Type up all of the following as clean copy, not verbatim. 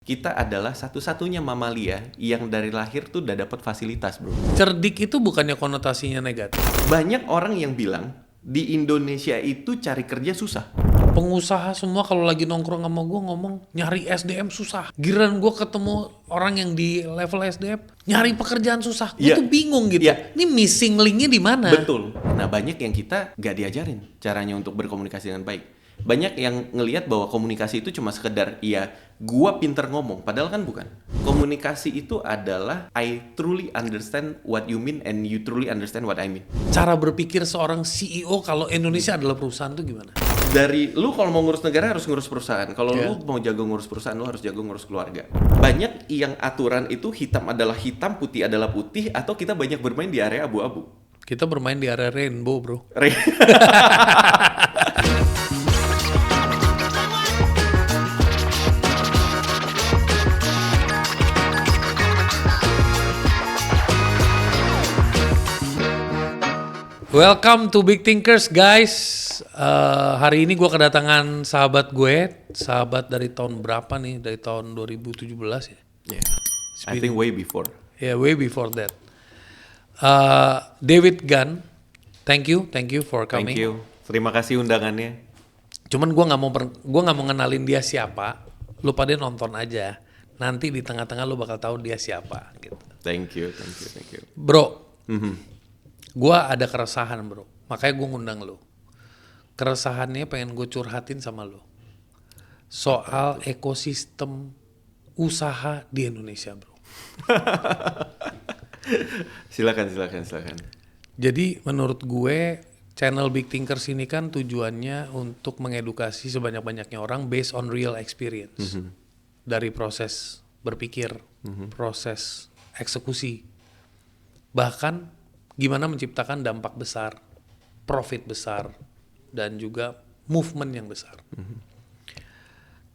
Kita adalah satu-satunya mamalia yang dari lahir tuh udah dapat fasilitas, bro. Cerdik itu bukannya konotasinya negatif. Banyak orang yang bilang di Indonesia itu cari kerja susah. Pengusaha semua kalau lagi nongkrong sama gue ngomong nyari SDM susah. Giliran gue ketemu orang yang di level SDM nyari pekerjaan susah. Gue tuh bingung gitu. Ini missing linknya di mana? Betul. Nah, banyak yang kita gak diajarin caranya untuk berkomunikasi dengan baik. Banyak yang ngelihat bahwa komunikasi itu cuma sekedar gua pinter ngomong, padahal kan bukan. Komunikasi itu adalah I truly understand what you mean and you truly understand what I mean. Cara berpikir seorang CEO kalau Indonesia adalah perusahaan tuh gimana? Dari lu kalau mau ngurus negara harus ngurus perusahaan. Kalau lu mau jago ngurus perusahaan, lu harus jago ngurus keluarga. Banyak yang aturan itu hitam adalah hitam, putih adalah putih, atau kita banyak bermain di area abu-abu. Kita bermain di area rainbow, bro. Welcome to Big Thinkers, guys. Hari ini gue kedatangan sahabat gue, sahabat dari tahun berapa nih? Dari tahun 2017 ya? Yeah, I think way before. Yeah, way before that. David Gunn, thank you for coming. Thank you, terima kasih undangannya. Cuman gue nggak mau ngenalin dia siapa. Lu pada nonton aja. Nanti di tengah-tengah lu bakal tahu dia siapa. Gitu. Thank you. Bro. Gue ada keresahan, bro, makanya gue ngundang lo. Keresahannya pengen gue curhatin sama lo soal ekosistem usaha di Indonesia, bro. Silakan. Jadi menurut gue channel Big Thinkers ini kan tujuannya untuk mengedukasi sebanyak-banyaknya orang based on real experience. Dari proses berpikir, proses eksekusi, bahkan gimana menciptakan dampak besar, profit besar, dan juga movement yang besar.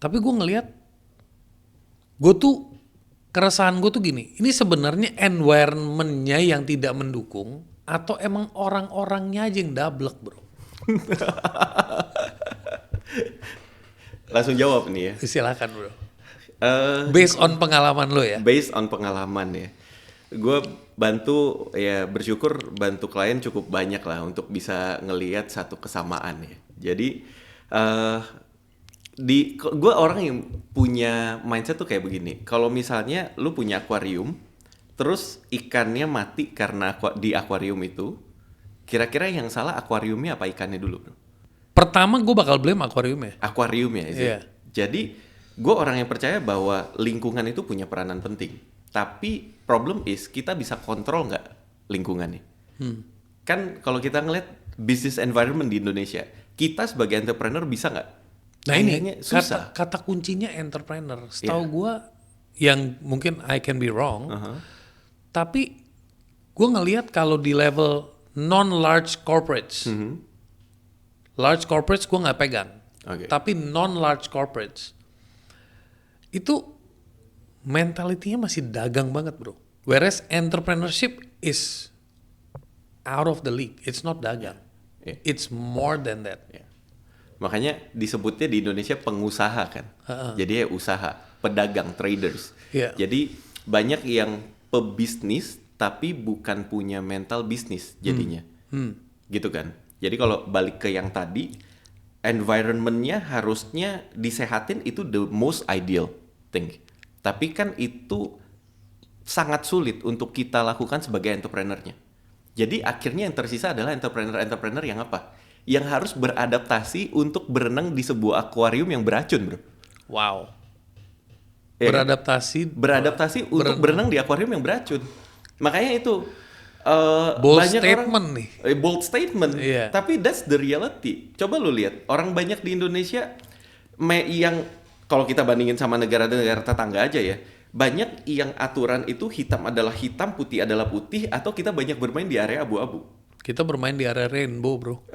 Tapi gue ngelihat, keresahan gue tuh gini, ini sebenarnya environment-nya yang tidak mendukung, atau emang orang-orangnya aja yang dablek, bro? Langsung jawab nih ya. Silakan, bro. Based on pengalaman lo ya? Based on pengalaman ya. Gue bersyukur bantu klien cukup banyak lah untuk bisa ngelihat satu kesamaan ya. Jadi gue orang yang punya mindset tuh kayak begini. Kalau misalnya lu punya akuarium, terus ikannya mati karena di akuarium itu, kira-kira yang salah akuariumnya apa ikannya dulu, bro? Pertama gue bakal blame akuariumnya. Akuariumnya sih. Yeah. Jadi gue orang yang percaya bahwa lingkungan itu punya peranan penting. Tapi problem is kita bisa kontrol nggak lingkungannya? Kan kalau kita ngeliat business environment di Indonesia, kita sebagai entrepreneur bisa nggak? Nah ini kata kuncinya entrepreneur. Setahu gue, yang mungkin I can be wrong, tapi gue ngelihat kalau di level non-large corporates, large corporates gue nggak pegang, tapi non-large corporates itu mentalitinya masih dagang banget, bro. Whereas entrepreneurship is out of the league. It's not dagang. It's more than that. Makanya disebutnya di Indonesia pengusaha kan. Jadi usaha, pedagang, traders. Jadi banyak yang pebisnis tapi bukan punya mental bisnis jadinya. Gitu kan. Jadi kalau balik ke yang tadi, environment-nya harusnya disehatin, itu the most ideal thing. Tapi kan itu sangat sulit untuk kita lakukan sebagai entrepreneur-nya. Jadi akhirnya yang tersisa adalah entrepreneur yang apa? Yang harus beradaptasi untuk berenang di sebuah akuarium yang beracun, bro. Wow. Beradaptasi untuk berenang di akuarium yang beracun. Makanya itu bold banyak statement orang, nih. Bold statement. Yeah. Tapi that's the reality. Coba lu lihat, orang banyak di Indonesia yang kalau kita bandingin sama negara-negara tetangga aja ya, banyak yang aturan itu hitam adalah hitam, putih adalah putih, atau kita banyak bermain di area abu-abu. Kita bermain di area rainbow, bro.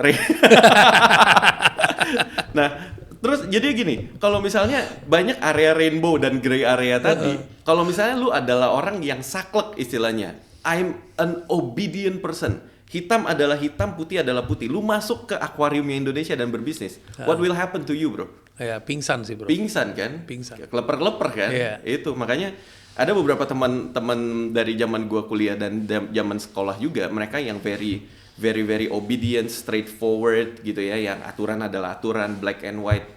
Nah, terus jadi gini, kalau misalnya banyak area rainbow dan gray area tadi, kalau misalnya lu adalah orang yang saklek istilahnya, I'm an obedient person. Hitam adalah hitam, putih adalah putih. Lu masuk ke akuariumnya Indonesia dan berbisnis, what will happen to you, bro? Ya, pingsan sih bro. Pingsan kan? Pingsan. Keleper-keleper kan? Itu makanya ada beberapa teman-teman dari zaman gua kuliah dan zaman sekolah juga, mereka yang very obedient, straightforward gitu ya, yang aturan adalah aturan, black and white.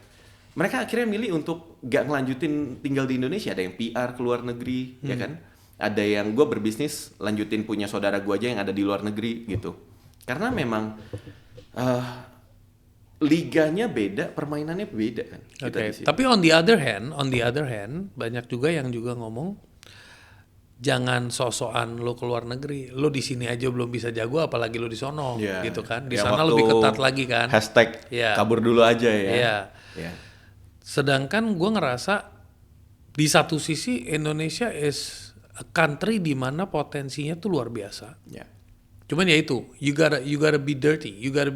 Mereka akhirnya milih untuk gak ngelanjutin tinggal di Indonesia. Ada yang PR ke luar negeri, ya kan? Ada yang gue berbisnis lanjutin punya saudara gue aja yang ada di luar negeri gitu. Karena memang liganya beda, permainannya beda kan. Okay. Tapi on the other hand, banyak juga yang juga ngomong jangan sok-sokan lo ke luar negeri, lo di sini aja belum bisa jago, apalagi lo di sono, gitu kan? Di sana lebih ketat lagi kan? Hashtag kabur dulu aja ya. Sedangkan gue ngerasa di satu sisi Indonesia is a country di mana potensinya tuh luar biasa. Cuman ya itu, you gotta be dirty, you gotta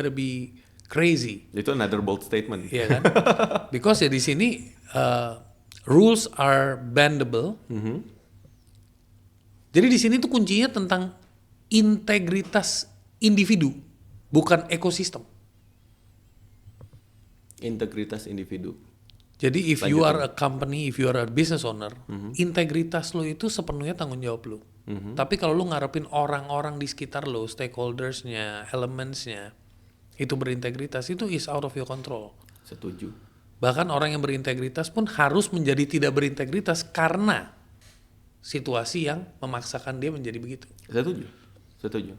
be crazy. Itu another bold statement. Iya kan? Because ya di sini rules are bendable. Jadi di sini tuh kuncinya tentang integritas individu, bukan ekosistem. Integritas individu. Jadi if you are a company, if you are a business owner, integritas lo itu sepenuhnya tanggung jawab lo. Tapi kalau lo ngarepin orang-orang di sekitar lo, stakeholders-nya, elements-nya, itu berintegritas, itu is out of your control. Setuju. Bahkan orang yang berintegritas pun harus menjadi tidak berintegritas karena situasi yang memaksakan dia menjadi begitu. Setuju.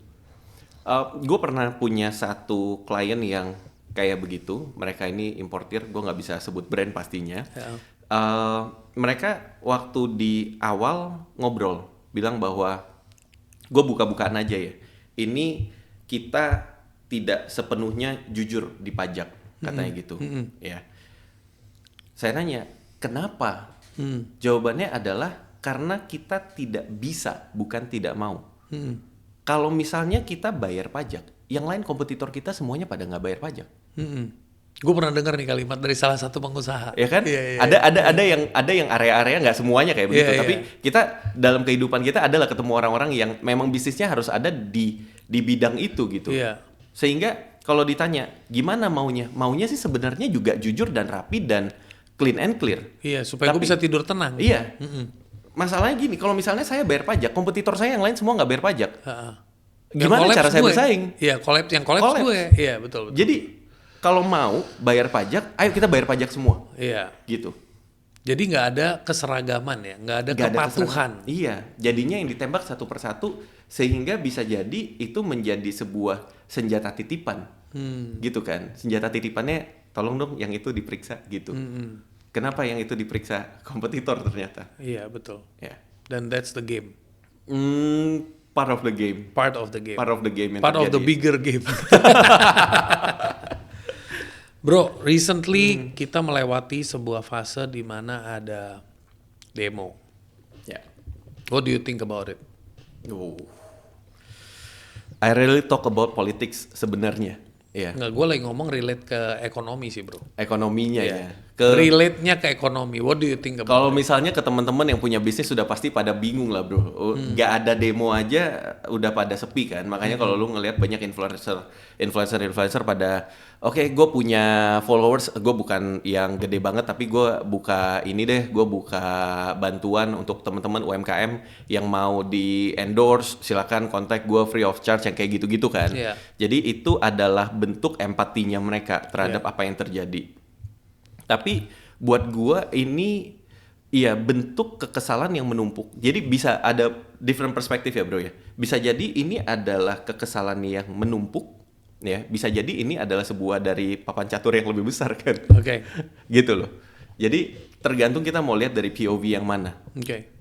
Gue pernah punya satu klien yang kayak begitu. Mereka ini importir, gue nggak bisa sebut brand pastinya. Mereka waktu di awal ngobrol bilang bahwa gue buka-bukaan aja ya. Ini kita tidak sepenuhnya jujur di pajak, katanya gitu. Ya. Saya nanya, kenapa? Jawabannya adalah karena kita tidak bisa, bukan tidak mau. Kalau misalnya kita bayar pajak, yang lain kompetitor kita semuanya pada nggak bayar pajak. Gue pernah dengar nih kalimat dari salah satu pengusaha. Ya kan? Ada yang area-area nggak semuanya kayak begitu. Tapi kita dalam kehidupan kita adalah ketemu orang-orang yang memang bisnisnya harus ada di bidang itu gitu. Sehingga kalau ditanya gimana maunya sih sebenarnya juga jujur dan rapi dan clean and clear. Iya, supaya gue bisa tidur tenang. Iya. Masalahnya gini, kalau misalnya saya bayar pajak, kompetitor saya yang lain semua nggak bayar pajak. Gimana cara saya bersaing? Iya, yang collapse gue. Iya, betul. Jadi kalau mau bayar pajak, ayo kita bayar pajak semua. Iya. Gitu. Jadi nggak ada keseragaman ya, nggak ada kepatuhan. Iya, jadinya yang ditembak satu persatu sehingga bisa jadi itu menjadi sebuah senjata titipan. Gitu kan. Senjata titipannya tolong dong yang itu diperiksa gitu. Kenapa yang itu diperiksa kompetitor ternyata? Iya, betul. Ya. Dan that's the game. Part of the game. Part of the game. Part of the game yang Part terjadi. of the bigger game. Bro, recently kita melewati sebuah fase di mana ada demo. Ya. What do you think about it? I really talk about politics sebenarnya. Iya. Nggak, gue lagi ngomong relate ke ekonomi sih bro. Ekonominya ya. Relate-nya ke ekonomi. What do you think about Kalau misalnya ke teman-teman yang punya bisnis sudah pasti pada bingung lah bro. Nggak ada demo aja udah pada sepi kan. Makanya kalau lu ngelihat banyak influencer pada oke, gue punya followers, gue bukan yang gede banget tapi gue buka ini deh, gue buka bantuan untuk teman-teman UMKM yang mau di endorse, silakan kontak gue free of charge yang kayak gitu-gitu kan. Jadi itu adalah bentuk empatinya mereka terhadap apa yang terjadi. Tapi buat gue ini ya bentuk kekesalan yang menumpuk. Jadi bisa ada different perspektif ya bro ya. Bisa jadi ini adalah kekesalan yang menumpuk. Ya, bisa jadi ini adalah sebuah dari papan catur yang lebih besar kan. Oke. Gitu loh. Jadi tergantung kita mau lihat dari POV yang mana.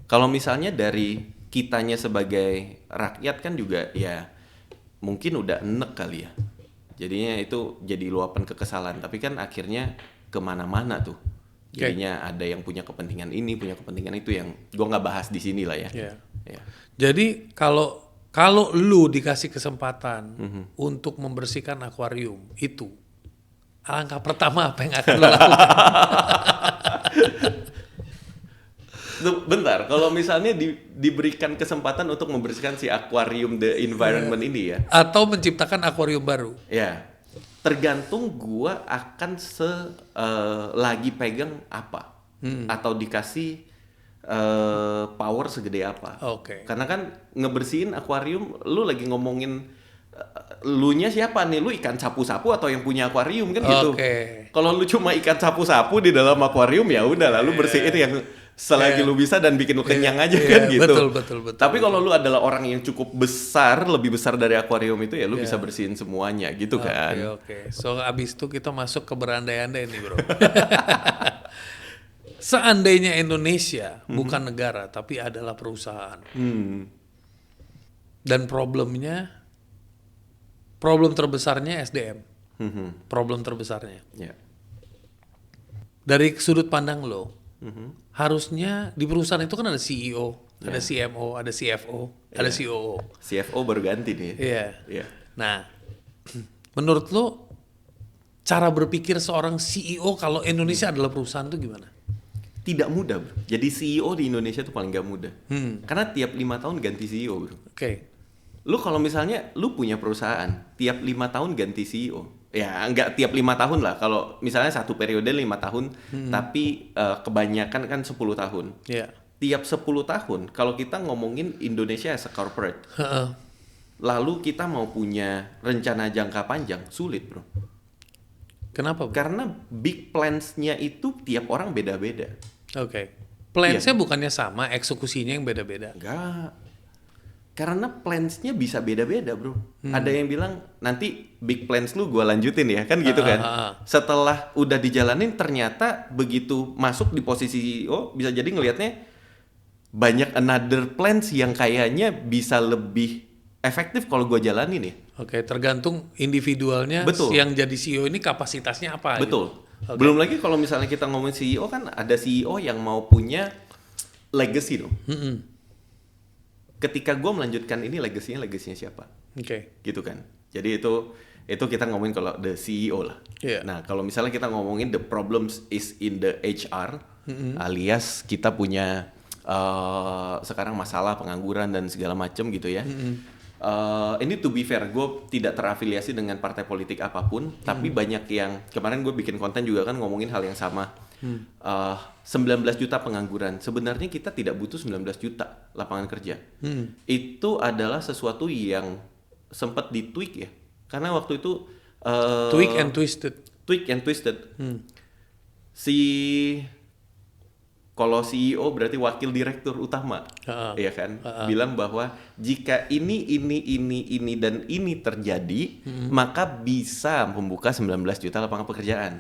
Kalau misalnya dari kitanya sebagai rakyat kan juga ya mungkin udah enek kali ya. Jadinya itu jadi luapan kekesalan. Tapi kan akhirnya kemana-mana tuh. Jadinya ada yang punya kepentingan ini, punya kepentingan itu yang gue nggak bahas di sini lah ya. Jadi kalau lu dikasih kesempatan untuk membersihkan akuarium itu, langkah pertama apa yang akan lu lakukan? Bentar, kalau misalnya diberikan kesempatan untuk membersihkan si akuarium the environment ini ya. Atau menciptakan akuarium baru. Ya, Tergantung gua akan lagi pegang apa atau dikasih power segede apa. Karena kan ngebersihin akuarium, lu lagi ngomongin lunya siapa nih? Lu ikan sapu-sapu atau yang punya akuarium kan gitu. Kalau lu cuma ikan sapu-sapu di dalam akuarium ya udah lah, lu bersihin yang selagi lu bisa dan bikin lu kenyang aja kan gitu. Betul. Tapi kalau lu adalah orang yang cukup besar, lebih besar dari akuarium itu ya lu bisa bersihin semuanya gitu kan. So abis itu kita masuk ke berandai-andai nih bro. Seandainya Indonesia bukan negara tapi adalah perusahaan. Dan problem terbesarnya SDM. Problem terbesarnya. Dari sudut pandang lo, harusnya di perusahaan itu kan ada CEO, ada CMO, ada CFO, ada COO. CFO baru ganti nih. Iya. Nah, menurut lo cara berpikir seorang CEO kalau Indonesia adalah perusahaan itu gimana? Tidak mudah bro. Jadi CEO di Indonesia tuh paling gak mudah. Karena tiap 5 tahun ganti CEO bro. Lu kalau misalnya lu punya perusahaan, tiap 5 tahun ganti CEO. Ya nggak tiap 5 tahun lah. Kalau misalnya satu periode 5 tahun, tapi kebanyakan kan 10 tahun. Tiap 10 tahun, kalau kita ngomongin Indonesia as a corporate, lalu kita mau punya rencana jangka panjang, sulit bro. Kenapa bro? Karena big plans-nya itu tiap orang beda-beda. Plans-nya bukannya sama, eksekusinya yang beda-beda? Enggak. Karena plans-nya bisa beda-beda bro. Ada yang bilang nanti big plans lu gue lanjutin ya kan gitu kan. Setelah udah dijalanin ternyata begitu masuk di posisi CEO bisa jadi ngelihatnya banyak another plans yang kayaknya bisa lebih efektif kalau gue jalanin ya. Tergantung individualnya. Yang jadi CEO ini kapasitasnya apa. Betul. Gitu. Belum lagi kalau misalnya kita ngomongin CEO kan ada CEO yang mau punya legacy dong. Ketika gue melanjutkan ini legasinya siapa? Gitu kan. Jadi itu kita ngomongin kalau the CEO lah. Nah kalau misalnya kita ngomongin the problems is in the HR, alias kita punya sekarang masalah pengangguran dan segala macam gitu ya. Ini to be fair, gue tidak terafiliasi dengan partai politik apapun, tapi banyak yang kemarin gue bikin konten juga kan ngomongin hal yang sama. 19 juta pengangguran. Sebenarnya kita tidak butuh 19 juta lapangan kerja. Itu adalah sesuatu yang sempat ditweak ya. Karena waktu itu tweak and twisted. Kalau CEO berarti wakil direktur utama, ya kan? Bilang bahwa jika ini dan ini terjadi, maka bisa membuka 19 juta lapangan pekerjaan,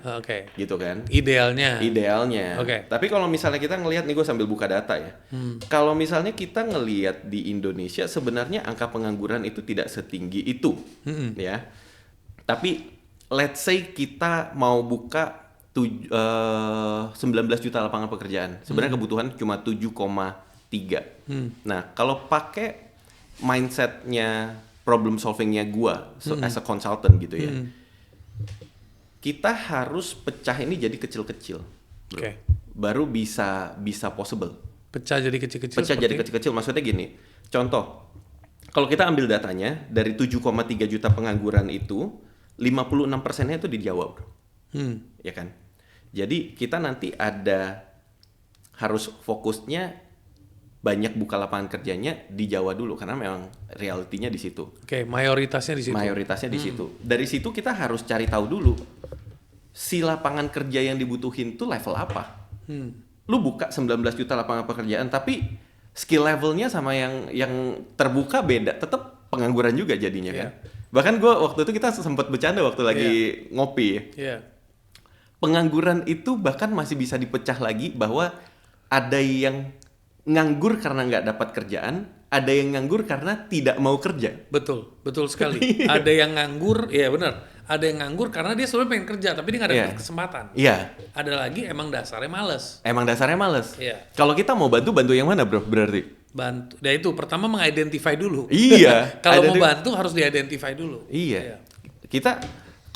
gitu kan? Idealnya. Tapi kalau misalnya kita ngelihat nih, gue sambil buka data ya. Kalau misalnya kita ngelihat di Indonesia, sebenarnya angka pengangguran itu tidak setinggi itu, ya. Tapi let's say kita mau buka 19 juta lapangan pekerjaan. Sebenarnya kebutuhan cuma 7,3. Nah, kalau pakai mindsetnya problem solvingnya gua as a consultant gitu ya, kita harus pecah ini jadi kecil-kecil, baru bisa possible. Pecah jadi kecil-kecil. Maksudnya gini. Contoh, kalau kita ambil datanya dari 7,3 juta pengangguran itu, 56%-nya itu di Jawa, bro. Ya kan? Jadi kita nanti harus fokusnya banyak buka lapangan kerjanya di Jawa dulu karena memang realitinya di situ. Mayoritasnya di situ. Dari situ kita harus cari tahu dulu si lapangan kerja yang dibutuhin tuh level apa. Lu buka 19 juta lapangan pekerjaan tapi skill levelnya sama yang terbuka beda, tetap pengangguran juga jadinya kan. Bahkan gue waktu itu kita sempat bercanda waktu lagi ngopi ya. Pengangguran itu bahkan masih bisa dipecah lagi bahwa ada yang nganggur karena nggak dapat kerjaan, ada yang nganggur karena tidak mau kerja. Betul sekali. Ada yang nganggur, ya benar. Ada yang nganggur karena dia sebenarnya pengen kerja tapi dia nggak dapat kesempatan. Ada lagi emang dasarnya males. Kalau kita mau bantu yang mana bro berarti? Bantu. Ya itu pertama mengidentify dulu. Iya. Kalau mau bantu harus diidentify dulu. Iya. Kita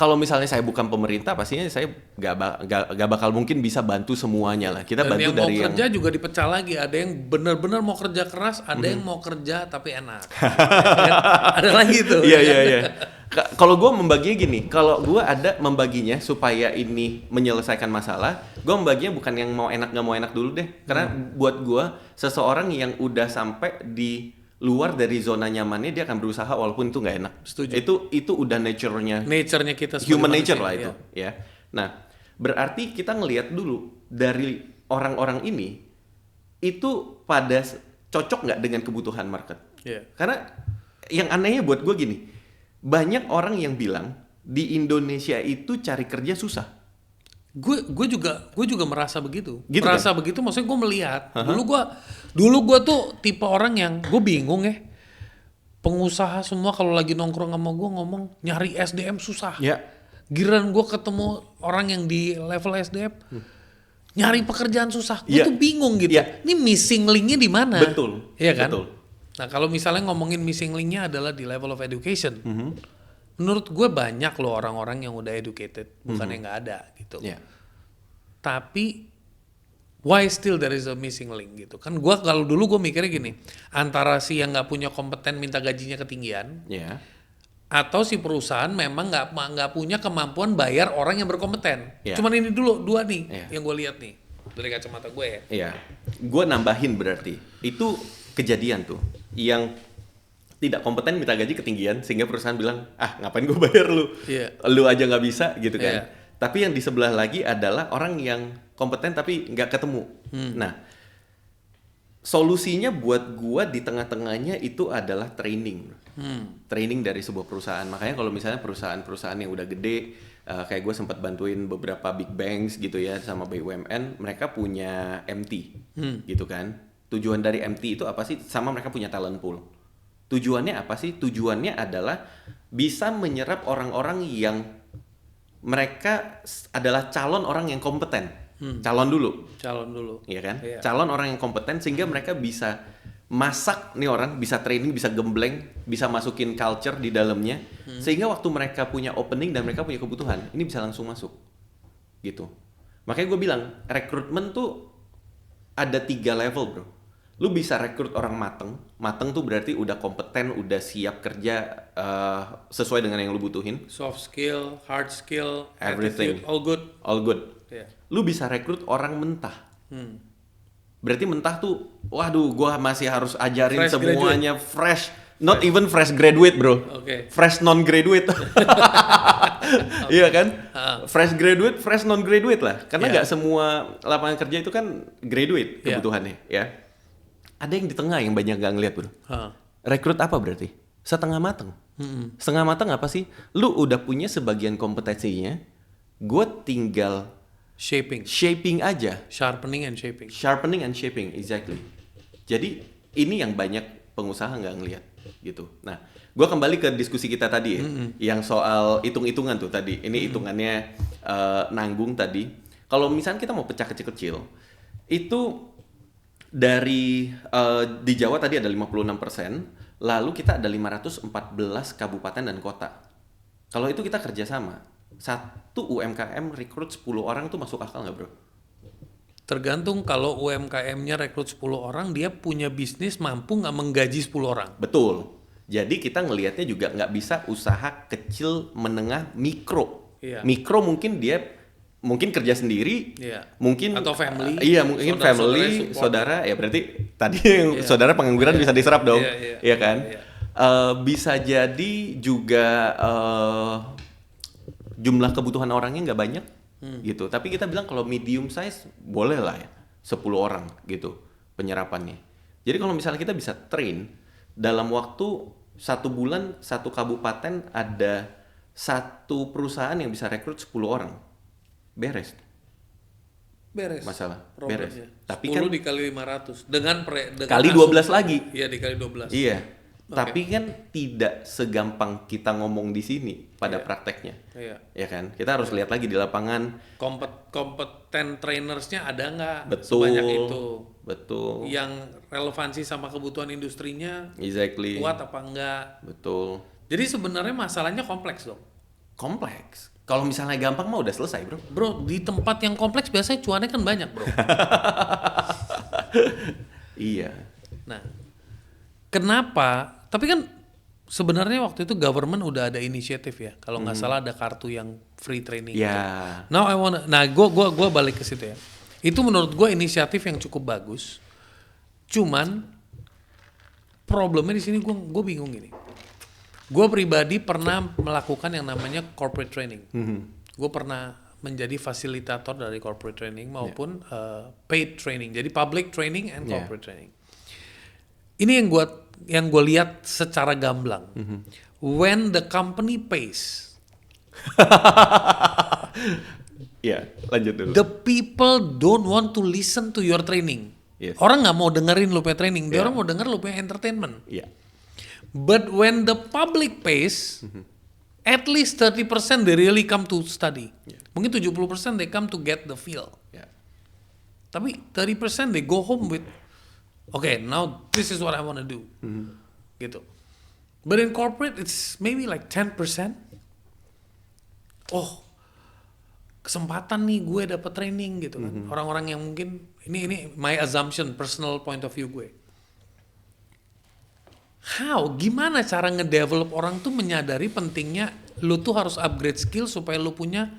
kalau misalnya saya bukan pemerintah, pastinya saya gak bakal mungkin bisa bantu semuanya lah. Kita dan bantu yang dari mau kerja juga dipecah lagi. Ada yang benar-benar mau kerja keras, ada yang mau kerja tapi enak. Ada lagi tuh. Iya. Kalau gue membaginya gini, kalau gue ada membaginya supaya ini menyelesaikan masalah, gue membaginya bukan yang mau enak gak mau enak dulu deh. Karena buat gue, seseorang yang udah sampai di luar dari zona nyamannya, dia akan berusaha walaupun itu nggak enak. Setuju. Itu udah nature-nya kita human nature manusia, lah itu ya. Nah, berarti kita ngelihat dulu dari orang-orang ini itu pada cocok nggak dengan kebutuhan market. Karena yang anehnya buat gue gini, banyak orang yang bilang di Indonesia itu cari kerja susah. Gue juga merasa begitu. Gitu merasa kan? begitu, maksudnya gue melihat. Dulu gue tuh tipe orang yang gue bingung ya. Pengusaha semua kalau lagi nongkrong sama gue ngomong nyari SDM susah. Giliran gue ketemu orang yang di level SDM nyari pekerjaan susah. Gue tuh bingung gitu. Ini missing linknya di mana? Betul. Iya kan? Betul. Nah kalau misalnya ngomongin missing linknya adalah di level of education. Menurut gue banyak loh orang-orang yang udah educated, bukan yang nggak ada gitu. Tapi why still there is a missing link gitu? Kan gue kalau dulu gue mikirnya gini, antara si yang nggak punya kompeten minta gajinya ketinggian, atau si perusahaan memang nggak punya kemampuan bayar orang yang berkompeten. Cuman ini dulu dua nih yang gue lihat nih dari kacamata gue ya. Iya, gue nambahin berarti itu kejadian tuh yang tidak kompeten minta gaji ketinggian sehingga perusahaan bilang ngapain gue bayar lu, lu aja nggak bisa gitu kan. Tapi yang di sebelah lagi adalah orang yang kompeten tapi nggak ketemu. Nah, solusinya buat gue di tengah-tengahnya itu adalah training, training dari sebuah perusahaan. Makanya kalau misalnya perusahaan-perusahaan yang udah gede, kayak gue sempat bantuin beberapa big banks gitu ya sama BUMN, mereka punya MT gitu kan. Tujuan dari MT itu apa sih? Sama mereka punya talent pool. Tujuannya apa sih? Tujuannya adalah bisa menyerap orang-orang yang mereka adalah calon orang yang kompeten. Calon dulu, iya kan? Calon orang yang kompeten sehingga mereka bisa masak nih orang, bisa training, bisa gembleng, bisa masukin culture di dalamnya, sehingga waktu mereka punya opening dan mereka punya kebutuhan, ini bisa langsung masuk, gitu. Makanya gue bilang rekrutmen tuh ada 3 level bro. Lu bisa rekrut orang mateng tuh berarti udah kompeten, udah siap kerja sesuai dengan yang lu butuhin. Soft skill, hard skill, everything, attitude, all good. Lu bisa rekrut orang mentah. Berarti mentah tuh, waduh, gua masih harus ajarin fresh semuanya graduate. Fresh, not even fresh graduate bro, fresh non graduate. Iya kan? Fresh graduate, fresh non graduate lah. Karena nggak semua lapangan kerja itu kan graduate kebutuhannya, ya. Ada yang di tengah yang banyak gak ngeliat bro. Rekrut apa berarti? Setengah mateng. Setengah mateng apa sih? Lu udah punya sebagian kompetensinya, gue tinggal shaping aja. Sharpening and shaping, exactly. Jadi ini yang banyak pengusaha nggak ngeliat gitu. Nah, gue kembali ke diskusi kita tadi ya, yang soal hitung-hitungan tuh tadi. Ini hitungannya nanggung tadi. Kalau misalnya kita mau pecah kecil-kecil, itu dari di Jawa tadi ada 56%, lalu kita ada 514 kabupaten dan kota. Kalau itu kita kerjasama, satu UMKM rekrut 10 orang tuh masuk akal nggak bro? Tergantung, kalau UMKM-nya rekrut 10 orang, dia punya bisnis mampu nggak menggaji 10 orang. Betul. Jadi kita ngelihatnya juga nggak bisa usaha kecil, menengah, mikro. Mikro mungkin dia kerja sendiri, mungkin atau family, mungkin family, saudara, ya berarti tadi saudara pengangguran bisa diserap dong, ya kan? Bisa jadi juga jumlah kebutuhan orangnya nggak banyak, gitu. Tapi kita bilang kalau medium size boleh lah ya, 10 orang gitu penyerapannya. Jadi kalau misalnya kita bisa train dalam waktu 1 bulan, 1 kabupaten ada 1 perusahaan yang bisa rekrut 10 orang. Beres masalah beres. Tapi 10 kan dikali 500 dengan kali 12 lagi. Iya, dikali 12. Iya. Tapi kan tidak segampang kita ngomong di sini pada prakteknya. Ya kan? Kita harus lihat lagi di lapangan. Kompeten trainersnya ada nggak? Betul. Sebanyak itu. Betul. Yang relevansi sama kebutuhan industrinya. Exactly. Kuat apa enggak? Betul. Jadi sebenarnya masalahnya kompleks dong. kompleks. Kalau misalnya gampang mah udah selesai, bro. Bro, di tempat yang kompleks biasanya cuannya kan banyak, bro. Iya. Nah, kenapa? Tapi kan sebenarnya waktu itu government udah ada inisiatif ya. Kalau nggak salah ada kartu yang free training. Ya. Now gue balik ke situ ya. Itu menurut gue inisiatif yang cukup bagus. Cuman problemnya di sini gue bingung gini. Gue pribadi pernah melakukan yang namanya corporate training. Gue pernah menjadi fasilitator dari corporate training maupun paid training. Jadi public training and corporate training. Ini yang gue lihat secara gamblang. When the company pays. Ya, lanjut dulu. The people don't want to listen to your training. Yes. Orang nggak mau dengerin lu punya training. Dia orang mau denger lu punya entertainment. Iya. But when the public pays, at least 30% they really come to study. Mungkin 70% they come to get the feel. Tapi 30% they go home with, okay, now this is what I want to do. Gitu. But in corporate it's maybe like 10%. Oh, kesempatan nih gue dapat training gitu kan. Orang-orang yang mungkin ini my assumption, personal point of view gue. Gimana cara ngedevelop orang tuh menyadari pentingnya lu tuh harus upgrade skill supaya lu punya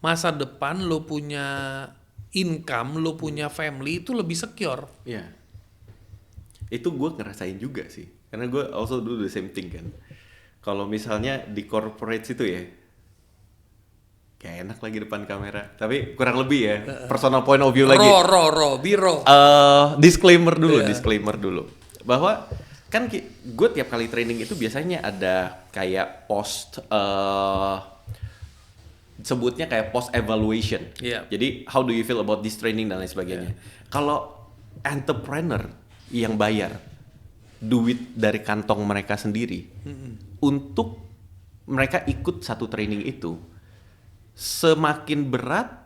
masa depan, lu punya income, lu punya family itu lebih secure. Iya. Itu gue ngerasain juga sih. Karena gue also do the same thing kan. Kalau misalnya di corporate situ ya, kayak enak lagi depan kamera. Tapi kurang lebih ya, personal point of view lagi. Biro. Disclaimer dulu. Bahwa kan gue tiap kali training itu biasanya ada kayak sebutnya kayak post evaluation. Jadi how do you feel about this training dan lain sebagainya. Kalau entrepreneur yang bayar duit dari kantong mereka sendiri untuk mereka ikut satu training itu, semakin berat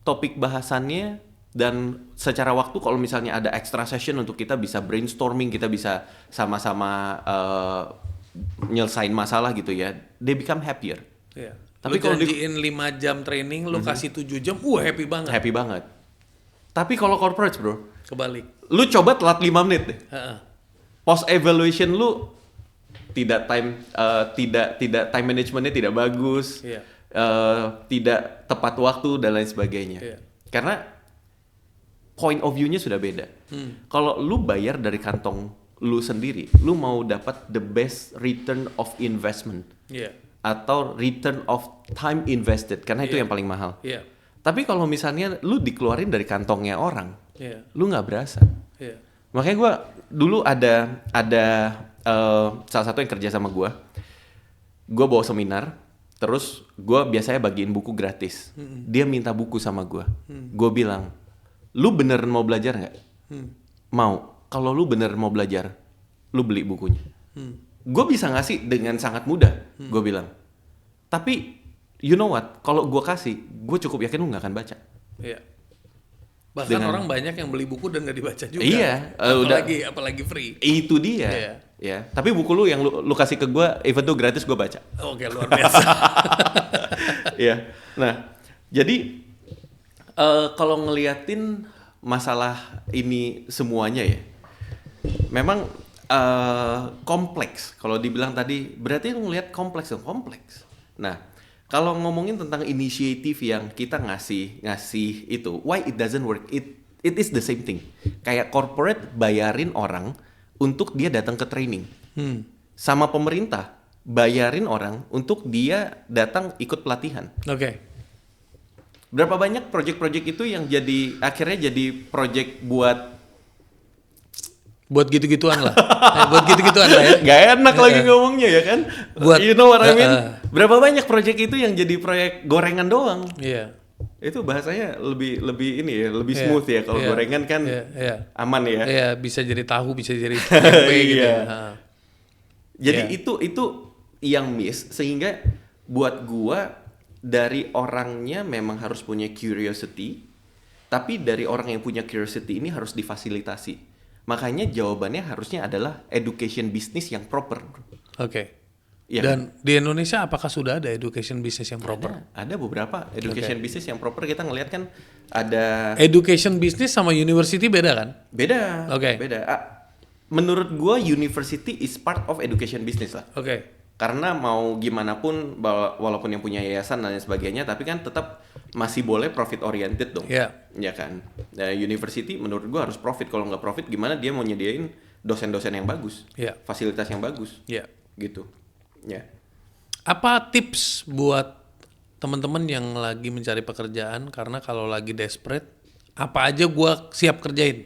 topik bahasannya. Dan secara waktu kalau misalnya ada extra session untuk kita bisa brainstorming, kita bisa sama-sama nyelesain masalah gitu ya, they become happier. Tapi kalau janjiin 5 jam training, lu kasih 7 jam, happy banget. Happy banget. Tapi kalau corporate bro, kebalik. Lu coba telat 5 menit deh. Post evaluation lu tidak time managementnya tidak bagus, tidak tepat waktu dan lain sebagainya. Karena point of view-nya sudah beda. Kalau lu bayar dari kantong lu sendiri, lu mau dapat the best return of investment. Atau return of time invested, karena itu yang paling mahal. Tapi kalau misalnya lu dikeluarin dari kantongnya orang, lu nggak berasa. Makanya gue dulu ada salah satu yang kerja sama gue bawa seminar, terus gue biasanya bagiin buku gratis. Dia minta buku sama gue. Gue bilang, lu beneran mau belajar nggak? Mau. Kalau lu beneran mau belajar, lu beli bukunya. Gue bisa ngasih dengan sangat mudah. Gue bilang. Tapi, you know what? Kalau gue kasih, gue cukup yakin lu nggak akan baca. Bahkan orang banyak yang beli buku dan nggak dibaca juga. Iya. Apalagi free. Itu dia. Ya. Tapi buku lu yang lu kasih ke gue, even tuh gratis gue baca. Oke, luar biasa. Iya. Nah, jadi kalau ngeliatin masalah ini semuanya ya, memang kompleks. Kalau dibilang tadi, berarti lu ngeliat kompleks. Nah, kalau ngomongin tentang inisiatif yang kita ngasih itu, why it doesn't work? It is the same thing. Kayak corporate bayarin orang untuk dia datang ke training, sama pemerintah bayarin orang untuk dia datang ikut pelatihan. Berapa banyak project-project itu yang akhirnya jadi project buat gitu-gituan lah. Buat gitu-gituan lah ya. Gak enak lagi ngomongnya ya kan. You know what I mean? Berapa banyak project itu yang jadi proyek gorengan doang. Itu bahasanya lebih ini ya, lebih smooth ya. Kalau gorengan kan aman ya. Bisa jadi tahu, bisa jadi tempe gitu ya. Jadi itu yang miss, sehingga buat gua dari orangnya memang harus punya curiosity, tapi dari orang yang punya curiosity ini harus difasilitasi. Makanya jawabannya harusnya adalah education business yang proper. Ya, dan di Indonesia apakah sudah ada education business yang proper? Ada beberapa education business yang proper. Kita ngelihat kan ada education business sama university beda kan? Beda. Beda. Menurut gua university is part of education business lah. Karena mau gimana pun walaupun yang punya yayasan dan lain sebagainya, tapi kan tetap masih boleh profit oriented dong. Ya kan. University menurut gua harus profit. Kalau nggak profit gimana dia mau nyediain dosen-dosen yang bagus, fasilitas yang bagus, gitu. Ya. Apa tips buat teman-teman yang lagi mencari pekerjaan, karena kalau lagi desperate, apa aja gua siap kerjain.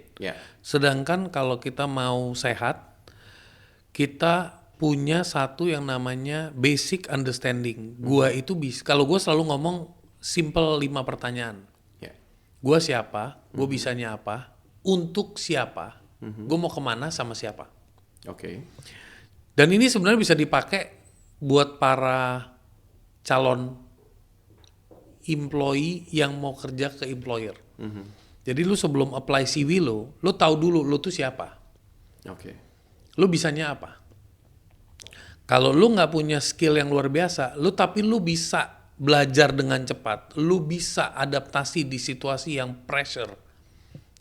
Sedangkan kalau kita mau sehat, kita punya satu yang namanya basic understanding. Gua itu bisa, kalau gua selalu ngomong simple 5 pertanyaan. Gua siapa, gua bisanya apa, untuk siapa, gua mau kemana sama siapa. Dan ini sebenarnya bisa dipakai buat para calon employee yang mau kerja ke employer. Jadi lu sebelum apply CV lu tahu dulu lu tuh siapa. Lu bisanya apa. Kalau lu nggak punya skill yang luar biasa, tapi lu bisa belajar dengan cepat, lu bisa adaptasi di situasi yang pressure.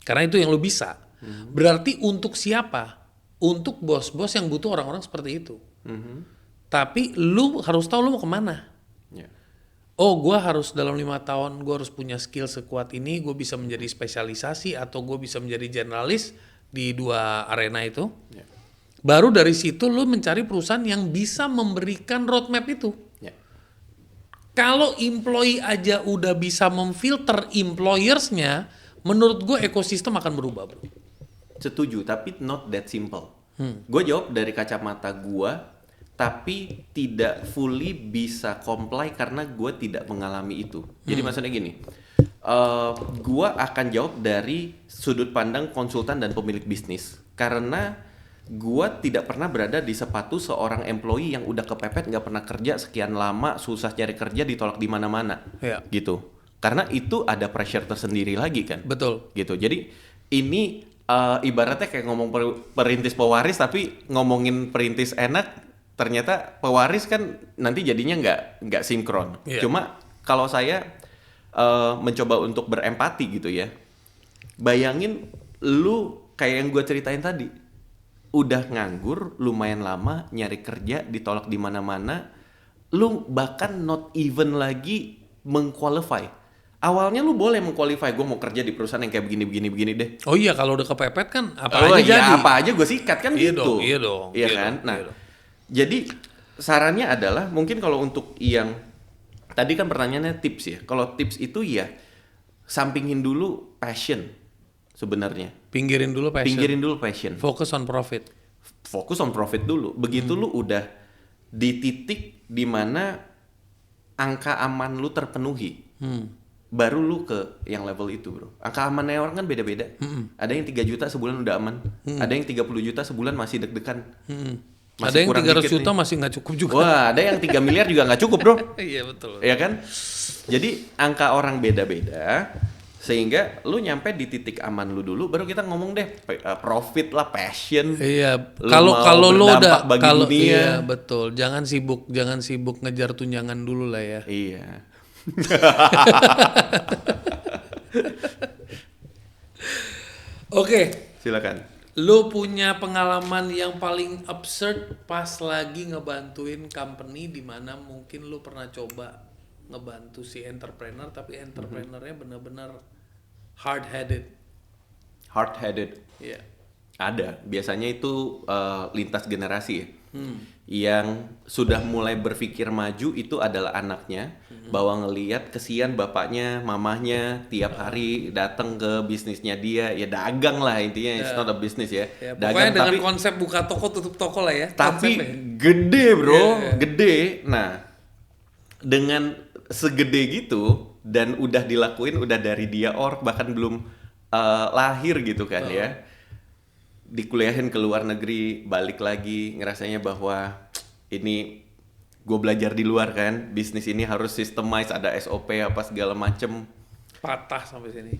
Karena itu yang lu bisa. Berarti untuk siapa? Untuk bos-bos yang butuh orang-orang seperti itu. Tapi lu harus tahu lu mau kemana. Oh, gue harus dalam 5 tahun gue harus punya skill sekuat ini, gue bisa menjadi spesialisasi atau gue bisa menjadi generalis di 2 arena itu. Baru dari situ lu mencari perusahaan yang bisa memberikan roadmap itu. Kalau employee aja udah bisa memfilter employersnya, menurut gue ekosistem akan berubah, bro. Setuju, tapi not that simple. Gue jawab dari kacamata gue, tapi tidak fully bisa comply karena gue tidak mengalami itu. Jadi maksudnya gini, gue akan jawab dari sudut pandang konsultan dan pemilik bisnis. Karena gue tidak pernah berada di sepatu seorang employee yang udah kepepet, nggak pernah kerja sekian lama, susah cari kerja, ditolak di mana-mana, gitu. Karena itu ada pressure tersendiri lagi kan. Betul. Gitu. Jadi ini ibaratnya kayak ngomong perintis pewaris, tapi ngomongin perintis enak. Ternyata pewaris kan nanti jadinya nggak sinkron. Cuma kalau saya mencoba untuk berempati gitu ya. Bayangin lu kayak yang gue ceritain tadi. Udah nganggur, lumayan lama, nyari kerja, ditolak di mana-mana. Lu bahkan not even lagi mengqualify. Awalnya lu boleh mengqualify, gue mau kerja di perusahaan yang kayak begini deh. Oh iya, kalau udah kepepet kan apa aja jadi. Apa aja gue sikat kan gitu. Iya dong. Iya kan? Nah, jadi sarannya adalah mungkin kalau untuk yang tadi kan pertanyaannya tips ya. Kalau tips itu ya sampingin dulu passion sebenarnya. Pinggirin dulu passion. Focus on profit dulu. Begitu lu udah di titik di mana angka aman lu terpenuhi. Baru lu ke yang level itu, bro. Angka amannya orang kan beda-beda. Ada yang 3 juta sebulan udah aman. Ada yang 30 juta sebulan masih deg-degan. Ada yang 300 juta nih. Masih nggak cukup juga. Wah, ada yang 3 miliar juga nggak cukup, bro. Iya, betul. Iya kan? Jadi angka orang beda-beda, sehingga lu nyampe di titik aman lu dulu, baru kita ngomong deh profit lah, passion. Iya. Kalau lu udah dunia. Iya, betul. Jangan sibuk ngejar tunjangan dulu lah ya. Iya. Oke. Silakan. Lo punya pengalaman yang paling absurd pas lagi ngebantuin company di mana mungkin lo pernah coba ngebantu si entrepreneur, tapi entrepreneurnya benar-benar hard-headed. Iya. Ada. Biasanya itu lintas generasi ya. Yang sudah mulai berpikir maju itu adalah anaknya, bahwa ngelihat kesian bapaknya, mamahnya tiap hari datang ke bisnisnya dia, ya dagang lah intinya, it's not a business ya. Dagang, dengan tapi konsep buka toko tutup toko lah ya. Tapi gede, bro, gede. Nah, dengan segede gitu dan udah dilakuin udah dari dia bahkan belum lahir gitu kan ya. Dikuliahin ke luar negeri, balik lagi ngerasanya bahwa ini gue belajar di luar kan, bisnis ini harus systemize, ada SOP apa segala macem. patah sampai sini.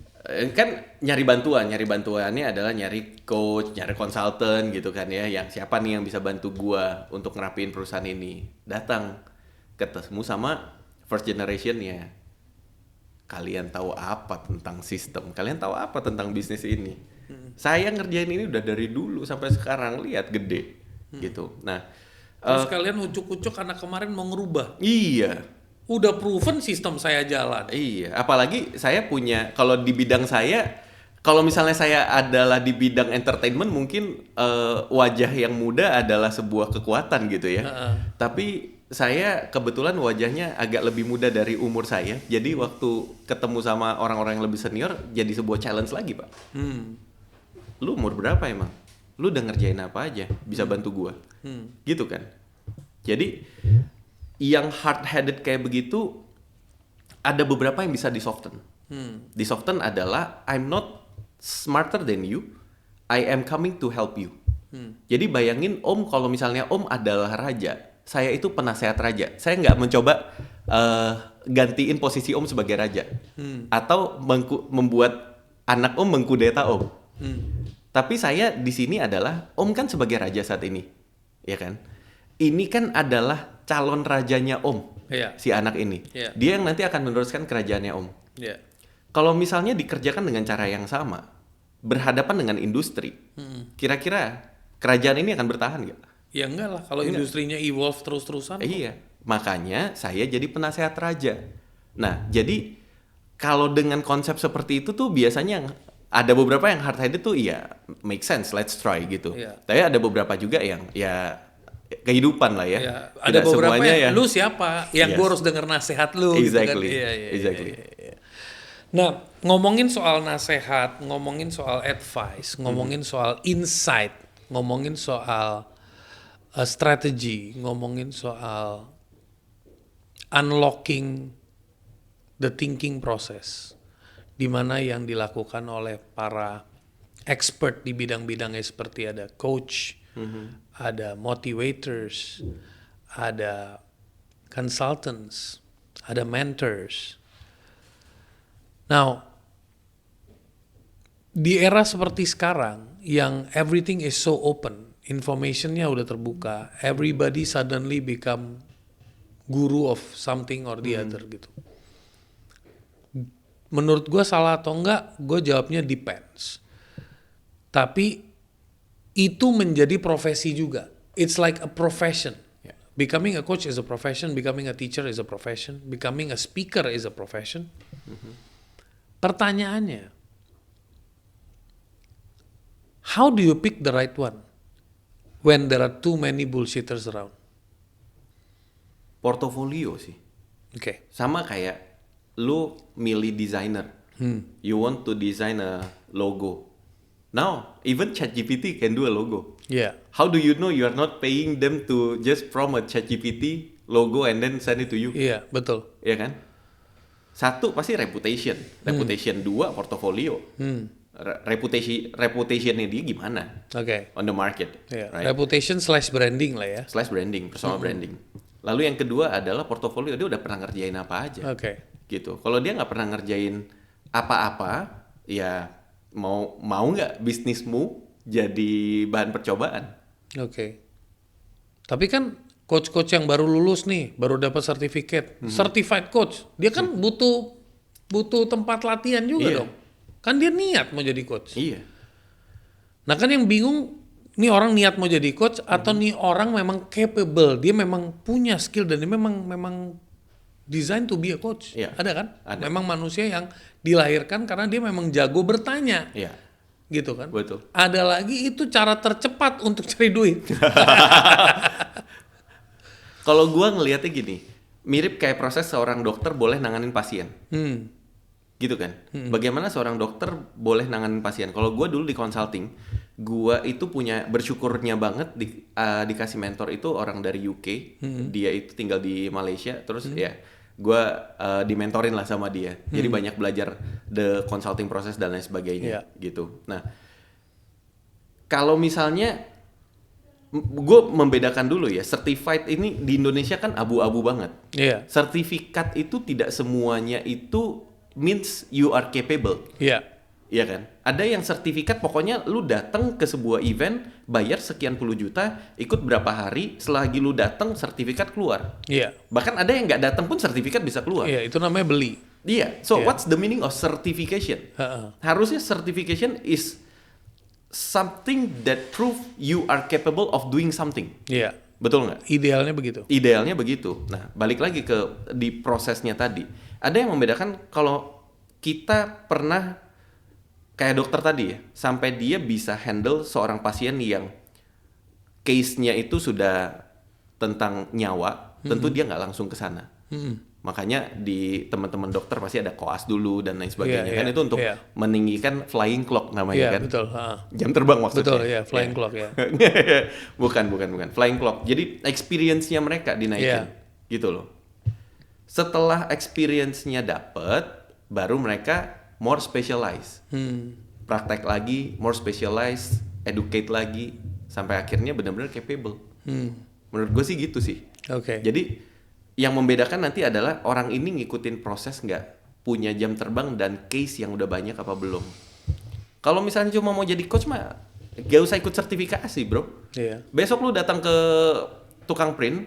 Kan nyari bantuannya adalah nyari coach, nyari konsultan gitu kan ya, yang siapa nih yang bisa bantu gua untuk ngerapiin perusahaan ini. Datang ketemu sama first generation ya. Kalian tahu apa tentang sistem? Kalian tahu apa tentang bisnis ini? Saya ngerjain ini udah dari dulu sampai sekarang, lihat gede gitu. Nah, terus kalian ucuk-ucuk anak kemarin mau ngerubah. Iya. Udah proven sistem saya jalan. Iya, apalagi saya punya, kalau di bidang saya, kalau misalnya saya adalah di bidang entertainment, mungkin wajah yang muda adalah sebuah kekuatan gitu ya. Tapi saya kebetulan wajahnya agak lebih muda dari umur saya, jadi waktu ketemu sama orang-orang yang lebih senior, jadi sebuah challenge lagi, Pak. Lu umur berapa emang? Lu udah ngerjain apa aja? Bisa bantu gua? Gitu kan? Jadi yang hard-headed kayak begitu, ada beberapa yang bisa di-soften. Di-soften adalah, I'm not smarter than you, I am coming to help you. Jadi bayangin Om, kalau misalnya Om adalah raja, saya itu penasehat raja. Saya nggak mencoba gantiin posisi Om sebagai raja. Atau membuat anak Om mengkudeta Om. Tapi saya di sini adalah, Om kan sebagai raja saat ini. Ya kan? Ini kan adalah calon rajanya Om, si anak ini. Dia yang nanti akan meneruskan kerajaannya Om. Kalau misalnya dikerjakan dengan cara yang sama, berhadapan dengan industri, kira-kira kerajaan ini akan bertahan nggak? Ya enggak lah, kalau industrinya evolve terus-terusan. Iya, makanya saya jadi penasehat raja. Nah, jadi kalau dengan konsep seperti itu tuh biasanya ada beberapa yang hard-headed tuh ya make sense, let's try gitu. Tapi ada beberapa juga yang ya kehidupan lah ya. Ada beberapa yang lu siapa yang gue harus denger nasihat lu. Exactly. Gitu kan? Exactly. Nah, ngomongin soal nasihat, ngomongin soal advice, ngomongin soal insight, ngomongin soal strategi, ngomongin soal unlocking the thinking process, di mana yang dilakukan oleh para expert di bidang-bidangnya seperti ada coach, ada motivators, ada consultants, ada mentors. Now, di era seperti sekarang yang everything is so open, informationnya udah terbuka, everybody suddenly become guru of something or the other gitu. Menurut gue salah atau enggak, gue jawabnya depends. Tapi itu menjadi profesi juga. It's like a profession. Becoming a coach is a profession, becoming a teacher is a profession, becoming a speaker is a profession. Pertanyaannya, how do you pick the right one when there are too many bullshitters around? Portofolio sih. Oke. Sama kayak lu milih designer. You want to design a logo. Now, even ChatGPT can do a logo. Yeah. How do you know you are not paying them to just promote ChatGPT logo and then send it to you? Iya, betul. Iya kan? Satu pasti reputation. Reputation. Dua, portofolio. Reputationnya dia gimana? Oke. On the market. Yeah. Right? Reputation / branding lah ya. / branding, personal branding. Lalu yang kedua adalah portofolio. Dia udah pernah ngerjain apa aja. Oke. Gitu. Kalau dia nggak pernah ngerjain apa-apa, ya mau nggak bisnismu jadi bahan percobaan? Oke. Tapi kan coach-coach yang baru lulus nih, baru dapat sertifikat, certified coach, dia kan butuh tempat latihan juga dong. Kan dia niat mau jadi coach. Iya. Nah kan yang bingung, nih orang niat mau jadi coach atau nih orang memang capable, dia memang punya skill dan dia memang design to be a coach. Iya. Ada kan? Ada. Memang manusia yang dilahirkan karena dia memang jago bertanya. Iya. Gitu kan? Betul. Ada lagi itu cara tercepat untuk cari duit. Kalau gua ngelihatnya gini, mirip kayak proses seorang dokter boleh nanganin pasien. Gitu kan? Bagaimana seorang dokter boleh nanganin pasien? Kalau gua dulu di consulting, gua itu bersyukurnya banget dikasih mentor itu orang dari UK. Dia itu tinggal di Malaysia, terus ya gua dimentorin lah sama dia. Jadi banyak belajar the consulting process dan lain sebagainya gitu. Nah, kalau misalnya gue membedakan dulu ya, certified ini di Indonesia kan abu-abu banget. Iya. Sertifikat itu tidak semuanya itu means you are capable. Iya. Iya kan? Ada yang sertifikat pokoknya lu datang ke sebuah event, bayar sekian puluh juta, ikut berapa hari, selagi lu datang sertifikat keluar. Iya. Bahkan ada yang nggak datang pun sertifikat bisa keluar. Iya, itu namanya beli. Iya. So what's the meaning of certification? Harusnya certification is something that prove you are capable of doing something. Iya. Betul nggak? Idealnya begitu. Idealnya begitu. Nah, balik lagi ke di prosesnya tadi. Ada yang membedakan kalau kita pernah kayak dokter tadi ya, sampai dia bisa handle seorang pasien yang case-nya itu sudah tentang nyawa, tentu dia nggak langsung ke sana. Makanya di teman-teman dokter pasti ada koas dulu dan lain sebagainya kan itu untuk meninggikan flying clock namanya kan. Betul. Jam terbang maksudnya. Betul ya, flying clock ya. bukan flying clock. Jadi experience-nya mereka dinaikin gitu loh. Setelah experience-nya dapet, baru mereka more specialized. Praktek lagi, more specialized, educate lagi sampai akhirnya benar-benar capable. Menurut gue sih gitu sih. Oke. Jadi yang membedakan nanti adalah orang ini ngikutin proses nggak, punya jam terbang dan case yang udah banyak apa belum. Kalau misalnya cuma mau jadi coach mah gak usah ikut sertifikasi bro. Iya. Besok lu datang ke tukang print,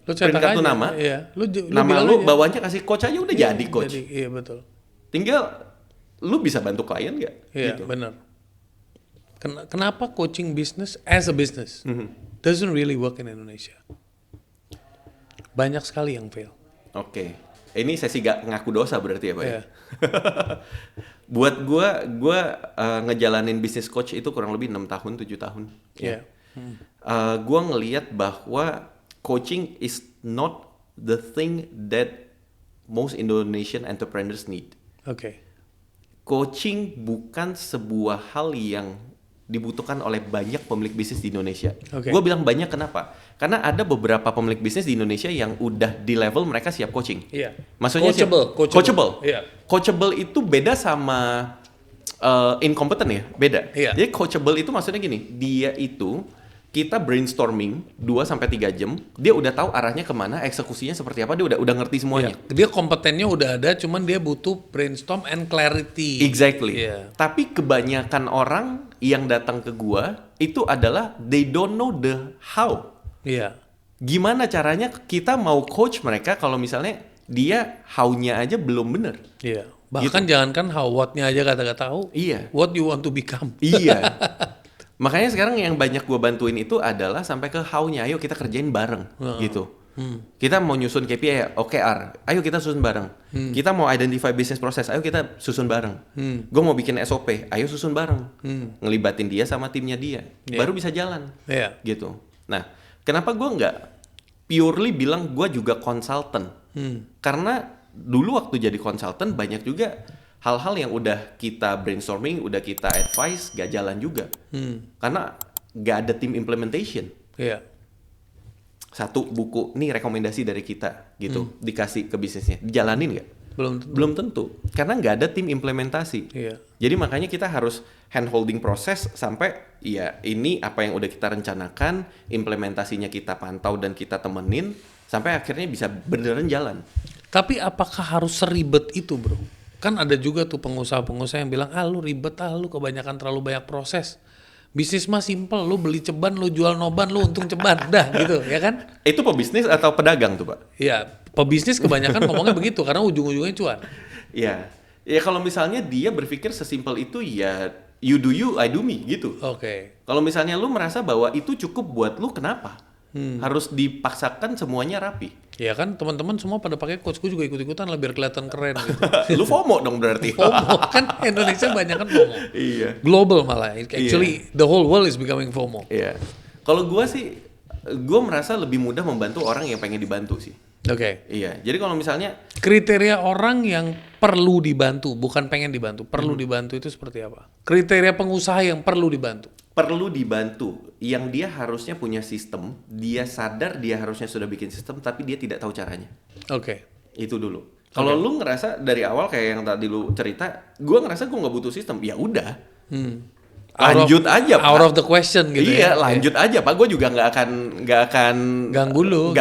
Lu print kartu aja. nama, Iya. nama lu bawahnya kasih coach aja udah jadi coach. Iya betul. Tinggal lu bisa bantu klien nggak? Iya gitu. benar. Kenapa coaching business as a business doesn't really work in Indonesia? Banyak sekali yang fail. Oke. Ini sesi gak ngaku dosa berarti ya Pak ya? Yeah. Buat gue ngejalanin bisnis coach itu kurang lebih 6 tahun, 7 tahun. Yeah. Gue ngelihat bahwa coaching is not the thing that most Indonesian entrepreneurs need. Oke. Coaching bukan sebuah hal yang dibutuhkan oleh banyak pemilik bisnis di Indonesia. Gue bilang banyak kenapa? Karena ada beberapa pemilik bisnis di Indonesia yang udah di level mereka siap coaching. Iya. Maksudnya coachable. Iya. Coachable itu beda sama incompetent ya, beda. Iya. Jadi coachable itu maksudnya gini, dia itu kita brainstorming 2-3 jam, dia udah tahu arahnya kemana, eksekusinya seperti apa, dia udah ngerti semuanya. Dia kompetennya udah ada, cuman dia butuh brainstorm and clarity. Exactly. Yeah. Tapi kebanyakan orang yang datang ke gua itu adalah they don't know the how. Iya. Gimana caranya kita mau coach mereka kalau misalnya dia how-nya aja belum bener. Iya. Bahkan jangankan how, what-nya aja kata-kata tahu. Iya. What you want to become. Iya. Makanya sekarang yang banyak gue bantuin itu adalah sampai ke how-nya, ayo kita kerjain bareng gitu. Kita mau nyusun KPI, OKR, ayo kita susun bareng. Kita mau identify business process, ayo kita susun bareng. Gue mau bikin SOP, ayo susun bareng. Ngelibatin dia sama timnya dia, baru bisa jalan. Gitu. Nah, kenapa gue nggak purely bilang gue juga konsultan? Karena dulu waktu jadi konsultan banyak juga hal-hal yang udah kita brainstorming, udah kita advice, gak jalan juga. Karena gak ada tim implementation. Iya. Satu buku, nih rekomendasi dari kita, gitu, dikasih ke bisnisnya. Dijalanin gak? Belum tentu. Karena gak ada tim implementasi. Iya. Jadi makanya kita harus hand-holding proses sampai, ya ini apa yang udah kita rencanakan, implementasinya kita pantau dan kita temenin, sampai akhirnya bisa beneran jalan. Tapi apakah harus seribet itu bro? Kan ada juga tuh pengusaha-pengusaha yang bilang, lu ribet lu kebanyakan terlalu banyak proses. Bisnis mah simple, lu beli ceban, lu jual noban, lu untung ceban, dah gitu, ya kan? Itu pebisnis atau pedagang tuh Pak? Iya, pebisnis kebanyakan ngomongnya begitu, karena ujung-ujungnya cuan. Iya, ya kalau misalnya dia berpikir sesimpel itu ya you do you, I do me gitu. Oke. Kalau misalnya lu merasa bahwa itu cukup buat lu, kenapa? Harus dipaksakan semuanya rapi. Ya kan teman-teman semua pada pakai coachku juga ikut-ikutan lah biar kelihatan keren gitu. Lu FOMO dong berarti. FOMO kan Indonesia banyak kan FOMO. Iya. Global malah. Actually the whole world is becoming FOMO. Iya. Kalau gua sih, gua merasa lebih mudah membantu orang yang pengen dibantu sih. Oke. Iya. Jadi kalau misalnya kriteria orang yang perlu dibantu, bukan pengen dibantu, perlu dibantu itu seperti apa? Kriteria pengusaha yang perlu dibantu. Perlu dibantu, yang dia harusnya punya sistem, dia sadar dia harusnya sudah bikin sistem, tapi dia tidak tahu caranya. Oke. Itu dulu. Kalau lu ngerasa dari awal kayak yang tadi lu cerita, gue ngerasa gue nggak butuh sistem, ya udah. lanjut aja Pak. Out of the question gitu. Iya, lanjut aja Pak. Gue juga nggak akan ganggu lu.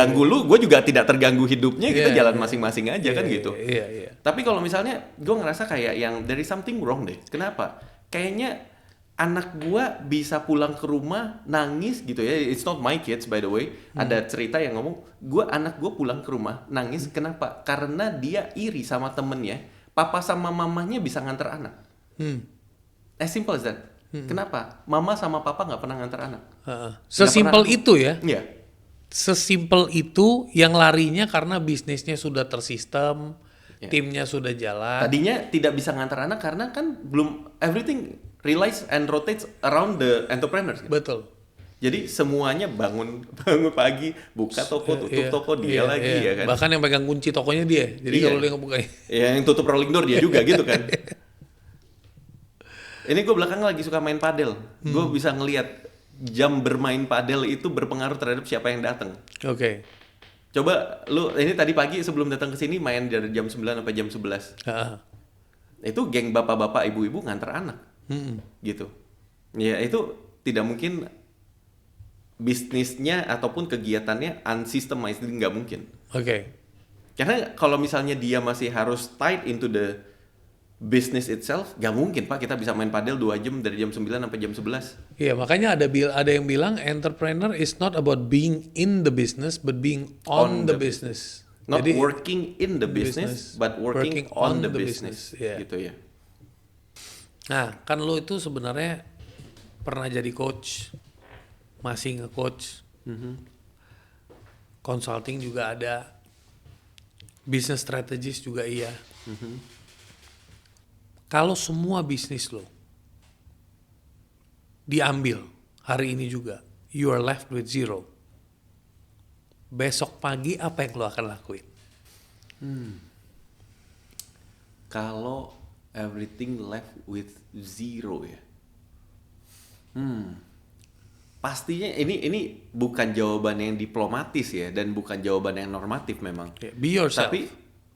Gue juga tidak terganggu hidupnya. Kita jalan masing-masing aja kan gitu. Iya. Tapi kalau misalnya gue ngerasa kayak yang there is something wrong deh. Kenapa? Kayaknya anak gue bisa pulang ke rumah nangis gitu ya. It's not my kids by the way. Ada cerita yang ngomong, anak gue pulang ke rumah nangis. Kenapa? Karena dia iri sama temennya. Papa sama mamanya bisa nganter anak. As simple as that. Kenapa? Mama sama papa nggak pernah nganter anak. Sesimpel itu ya? Iya. Sesimpel itu yang larinya karena bisnisnya sudah tersistem, timnya sudah jalan. Tadinya tidak bisa nganter anak karena kan belum everything relies and rotates around the entrepreneurs. Kan? Betul. Jadi semuanya bangun pagi, buka toko, tutup toko dia lagi ya kan. Bahkan yang pegang kunci tokonya dia. Jadi kalau dia ngebuka. Ya, yang tutup rolling door dia juga gitu kan. Ini gue belakangan lagi suka main padel. Gue bisa ngelihat jam bermain padel itu berpengaruh terhadap siapa yang datang. Oke. Coba lu ini tadi pagi sebelum datang ke sini main dari jam 9 sampai jam 11. Itu geng bapak-bapak, ibu-ibu nganter anak. Gitu. Ya itu tidak mungkin bisnisnya ataupun kegiatannya unsystemized, nggak mungkin. Oke. Karena kalau misalnya dia masih harus tied into the business itself, gak mungkin Pak kita bisa main padel 2 jam dari jam 9 sampai jam 11. Iya, makanya ada yang bilang entrepreneur is not about being in the business but being on the business. Not Jadi, working in the business but working on the business. Yeah. Gitu ya. Nah, kan lo itu sebenarnya pernah jadi coach, masih nge-coach. Consulting juga ada. Business strategist juga iya. Kalau semua bisnis lo diambil hari ini juga, you are left with zero. Besok pagi apa yang lo akan lakuin? Kalau everything left with zero ya. Pastinya ini bukan jawaban yang diplomatis ya, dan bukan jawaban yang normatif memang. Be yourself. Tapi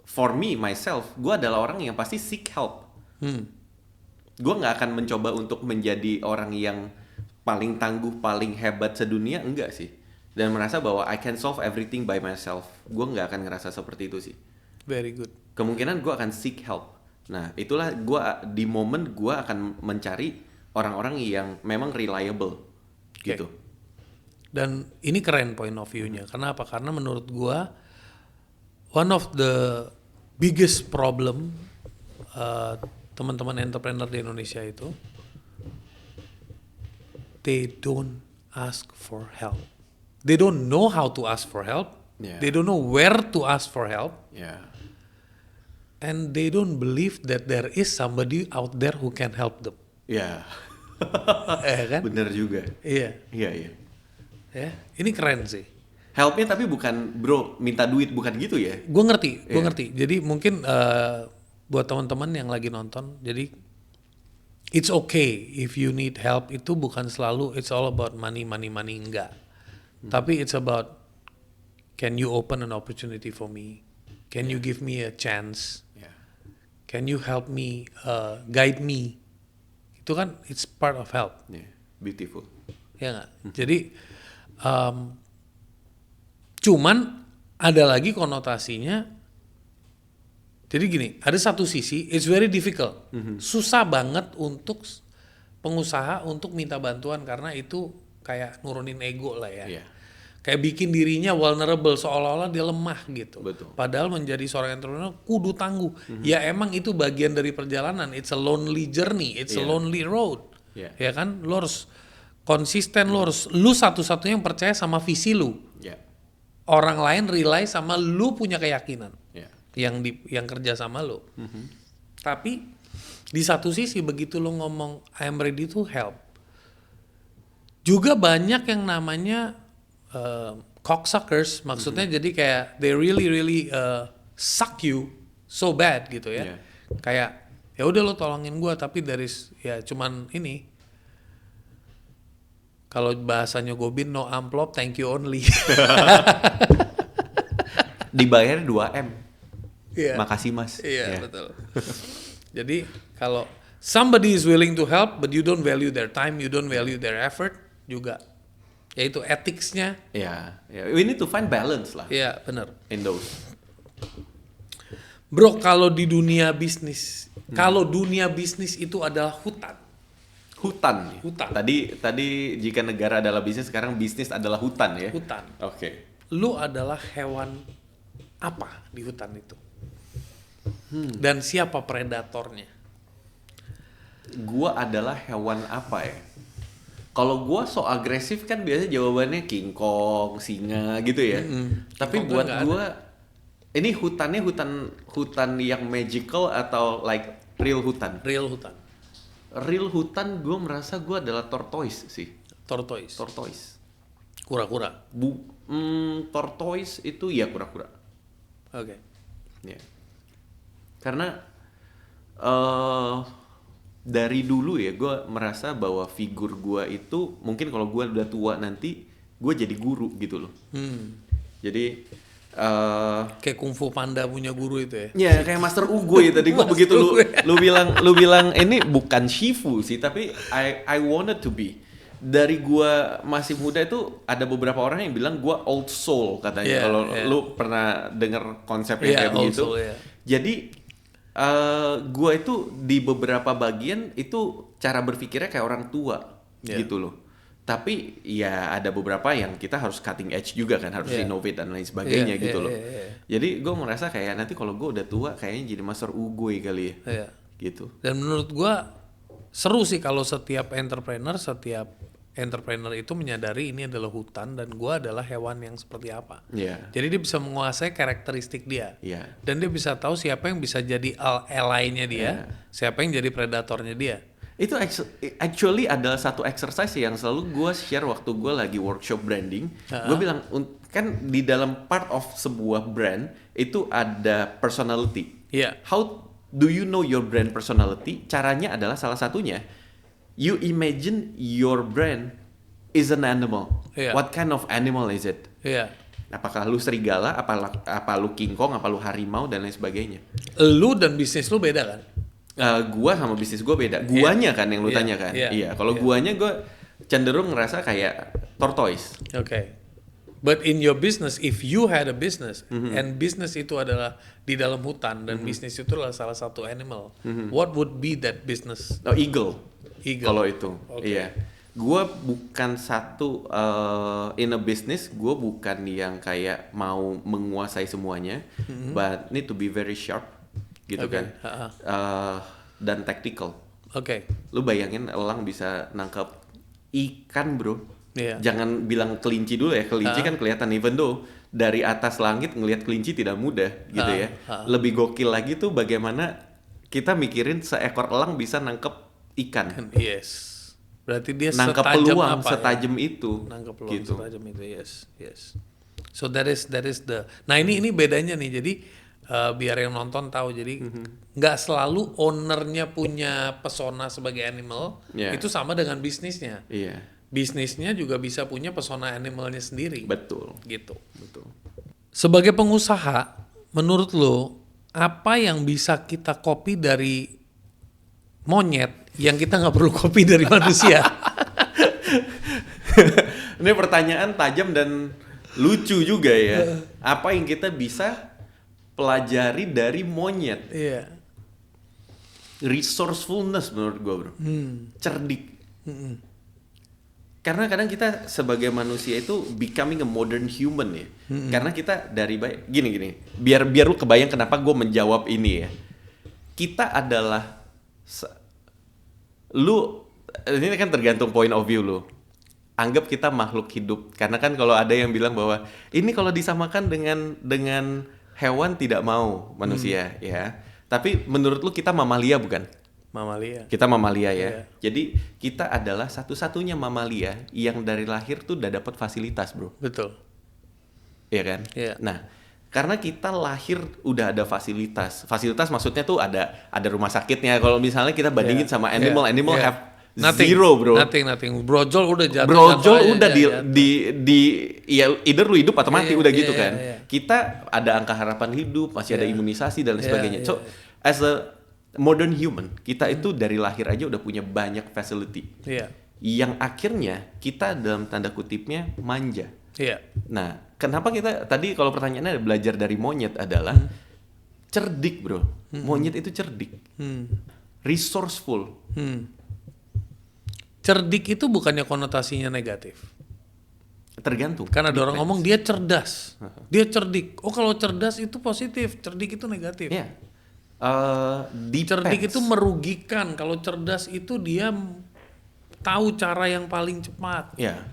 for me, myself, gue adalah orang yang pasti seek help. Gue nggak akan mencoba untuk menjadi orang yang paling tangguh, paling hebat sedunia, enggak sih. Dan merasa bahwa I can solve everything by myself. Gue nggak akan ngerasa seperti itu sih. Very good. Kemungkinan gue akan seek help. Nah itulah gue di momen gue akan mencari orang-orang yang memang reliable, gitu. Dan ini keren point of view-nya. Kenapa? Karena menurut gue one of the biggest problem teman-teman entrepreneur di Indonesia itu, they don't ask for help. They don't know how to ask for help. Yeah. They don't know where to ask for help. Yeah. And they don't believe that there is somebody out there who can help them. Ya. Kan? Bener juga. Iya. Iya. Ya, ini keren sih. Helpnya tapi bukan bro minta duit, bukan gitu ya? Gue ngerti. Jadi mungkin buat teman-teman yang lagi nonton, jadi it's okay if you need help. Itu bukan selalu it's all about money enggak. Tapi it's about can you open an opportunity for me? Can you give me a chance? Can you help me, guide me? Itu kan it's part of help. Beautiful. Ya nggak? Jadi cuman ada lagi konotasinya. Jadi gini, ada satu sisi, it's very difficult. Susah banget untuk pengusaha untuk minta bantuan karena itu kayak nurunin ego lah ya. Kayak bikin dirinya vulnerable, seolah-olah dia lemah gitu. Betul. Padahal menjadi seorang entrepreneur kudu tangguh. Ya emang itu bagian dari perjalanan. It's a lonely journey, it's a lonely road. Ya kan, lo harus konsisten, lu satu-satunya yang percaya sama visi lu. Orang lain rely sama lu punya keyakinan. Yang kerja sama lo. Tapi di satu sisi begitu lo ngomong I'm ready to help, juga banyak yang namanya cocksuckers, maksudnya jadi kayak they really suck you so bad gitu ya. Kayak ya udah lo tolongin gue tapi dari ya cuman ini, kalau bahasanya Gobin no amplop thank you only. Dibayar 2M. Makasih mas. Iya. Betul. Jadi kalau somebody is willing to help but you don't value their time, you don't value their effort juga. Yaitu ethics-nya. Ya, we need to find balance lah. Iya, benar. In those. Bro, kalau di dunia bisnis, kalau dunia bisnis itu adalah hutan. Hutan. Tadi jika negara adalah bisnis, sekarang bisnis adalah hutan ya. Hutan. Oke. Lu adalah hewan apa di hutan itu? Dan siapa predatornya? Gua adalah hewan apa ya? Kalau gua so agresif kan biasanya jawabannya King Kong, singa gitu ya. Tapi buat gua ini hutannya hutan yang magical atau like real hutan? Real hutan. Real hutan gua merasa gua adalah tortoise sih. Tortoise. Kura-kura. Tortoise itu ya kura-kura. Oke. Ya. Karena dari dulu ya gue merasa bahwa figur gue itu mungkin kalau gue udah tua nanti gue jadi guru gitu loh. Jadi kayak Kung Fu Panda punya guru itu ya? Ya kayak Master Ugo ya tadi gue begitu lu bilang ini bukan Shifu sih tapi I wanted to be. Dari gue masih muda itu ada beberapa orang yang bilang gue old soul katanya. Kalau lu pernah dengar konsepnya kayak begitu. Soul, Jadi gue itu di beberapa bagian itu cara berpikirnya kayak orang tua gitu loh. Tapi ya ada beberapa yang kita harus cutting edge juga kan, harus innovate dan lain sebagainya gitu loh. Jadi gue merasa kayak nanti kalau gue udah tua kayaknya jadi Master Ugoy kali ya. Gitu. Dan menurut gue seru sih kalau setiap entrepreneur itu menyadari ini adalah hutan dan gue adalah hewan yang seperti apa. Jadi dia bisa menguasai karakteristik dia. Dan dia bisa tahu siapa yang bisa jadi ally-nya dia, siapa yang jadi predatornya dia. Itu actually adalah satu exercise yang selalu gue share waktu gue lagi workshop branding. Gue bilang kan di dalam part of sebuah brand itu ada personality. How do you know your brand personality? Caranya adalah salah satunya you imagine your brand is an animal. What kind of animal is it? Apakah lu serigala, apa lu King Kong, apa lu harimau dan lain sebagainya. Lu dan bisnis lu beda kan? Gua sama bisnis gua beda. Guanya kan yang lu tanya kan. Kalau guanya gua cenderung ngerasa kayak tortoise. But in your business, if you had a business and business itu adalah di dalam hutan dan bisnis itu adalah salah satu animal, what would be that business? Eagle. Kalau itu, iya. Gue bukan satu in a business, gue bukan yang kayak mau menguasai semuanya, but need to be very sharp, gitu kan, dan tactical. Lu bayangin elang bisa nangkap ikan bro, jangan bilang kelinci dulu ya, kelinci kan kelihatan even though dari atas langit ngelihat kelinci tidak mudah, gitu ya. Lebih gokil lagi tuh bagaimana kita mikirin seekor elang bisa nangkep ikan. Berarti dia nangkep peluang setajam itu. Nangkep peluang gitu. Setajam itu, yes. So that is the. Nah ini bedanya nih. Jadi biar yang nonton tahu. Jadi nggak selalu ownernya punya pesona sebagai animal. Itu sama dengan bisnisnya. Bisnisnya juga bisa punya pesona animalnya sendiri. Betul. Gitu. Betul. Sebagai pengusaha, menurut lo apa yang bisa kita copy dari monyet yang kita nggak perlu copy dari manusia? Ini pertanyaan tajam dan lucu juga ya. Apa yang kita bisa pelajari dari monyet? Resourcefulness menurut gue bro. Cerdik. Karena kadang kita sebagai manusia itu becoming a modern human ya. Karena kita dari gini. Biar lu kebayang kenapa gue menjawab ini ya. Kita adalah ini kan tergantung point of view lu. Anggap kita makhluk hidup. Karena kan kalau ada yang bilang bahwa ini kalau disamakan dengan hewan tidak mau manusia ya. Tapi menurut lu kita mamalia bukan? Mamalia. Kita mamalia ya. Jadi kita adalah satu-satunya mamalia yang dari lahir tuh udah dapat fasilitas, bro. Betul. Iya kan? Nah, karena kita lahir udah ada fasilitas. Fasilitas maksudnya tuh ada rumah sakitnya. Kalau misalnya kita bandingin sama animal have zero, bro. Nothing. Brojol udah jatuh. Brojol udah ya either lu hidup atau mati udah gitu kan. Kita ada angka harapan hidup, masih ada imunisasi dan lain sebagainya. So as modern human, kita itu dari lahir aja udah punya banyak facility. Iya. Yang akhirnya kita dalam tanda kutipnya manja. Iya. Nah, kenapa kita tadi kalau pertanyaannya belajar dari monyet adalah cerdik, bro. Monyet itu cerdik. Resourceful. Cerdik itu bukannya konotasinya negatif. Tergantung. Karena ada orang ngomong dia cerdas. Dia cerdik. Oh, kalau cerdas itu positif, cerdik itu negatif. Iya. Cerdik itu merugikan. Kalau cerdas itu dia tahu cara yang paling cepat. Ya,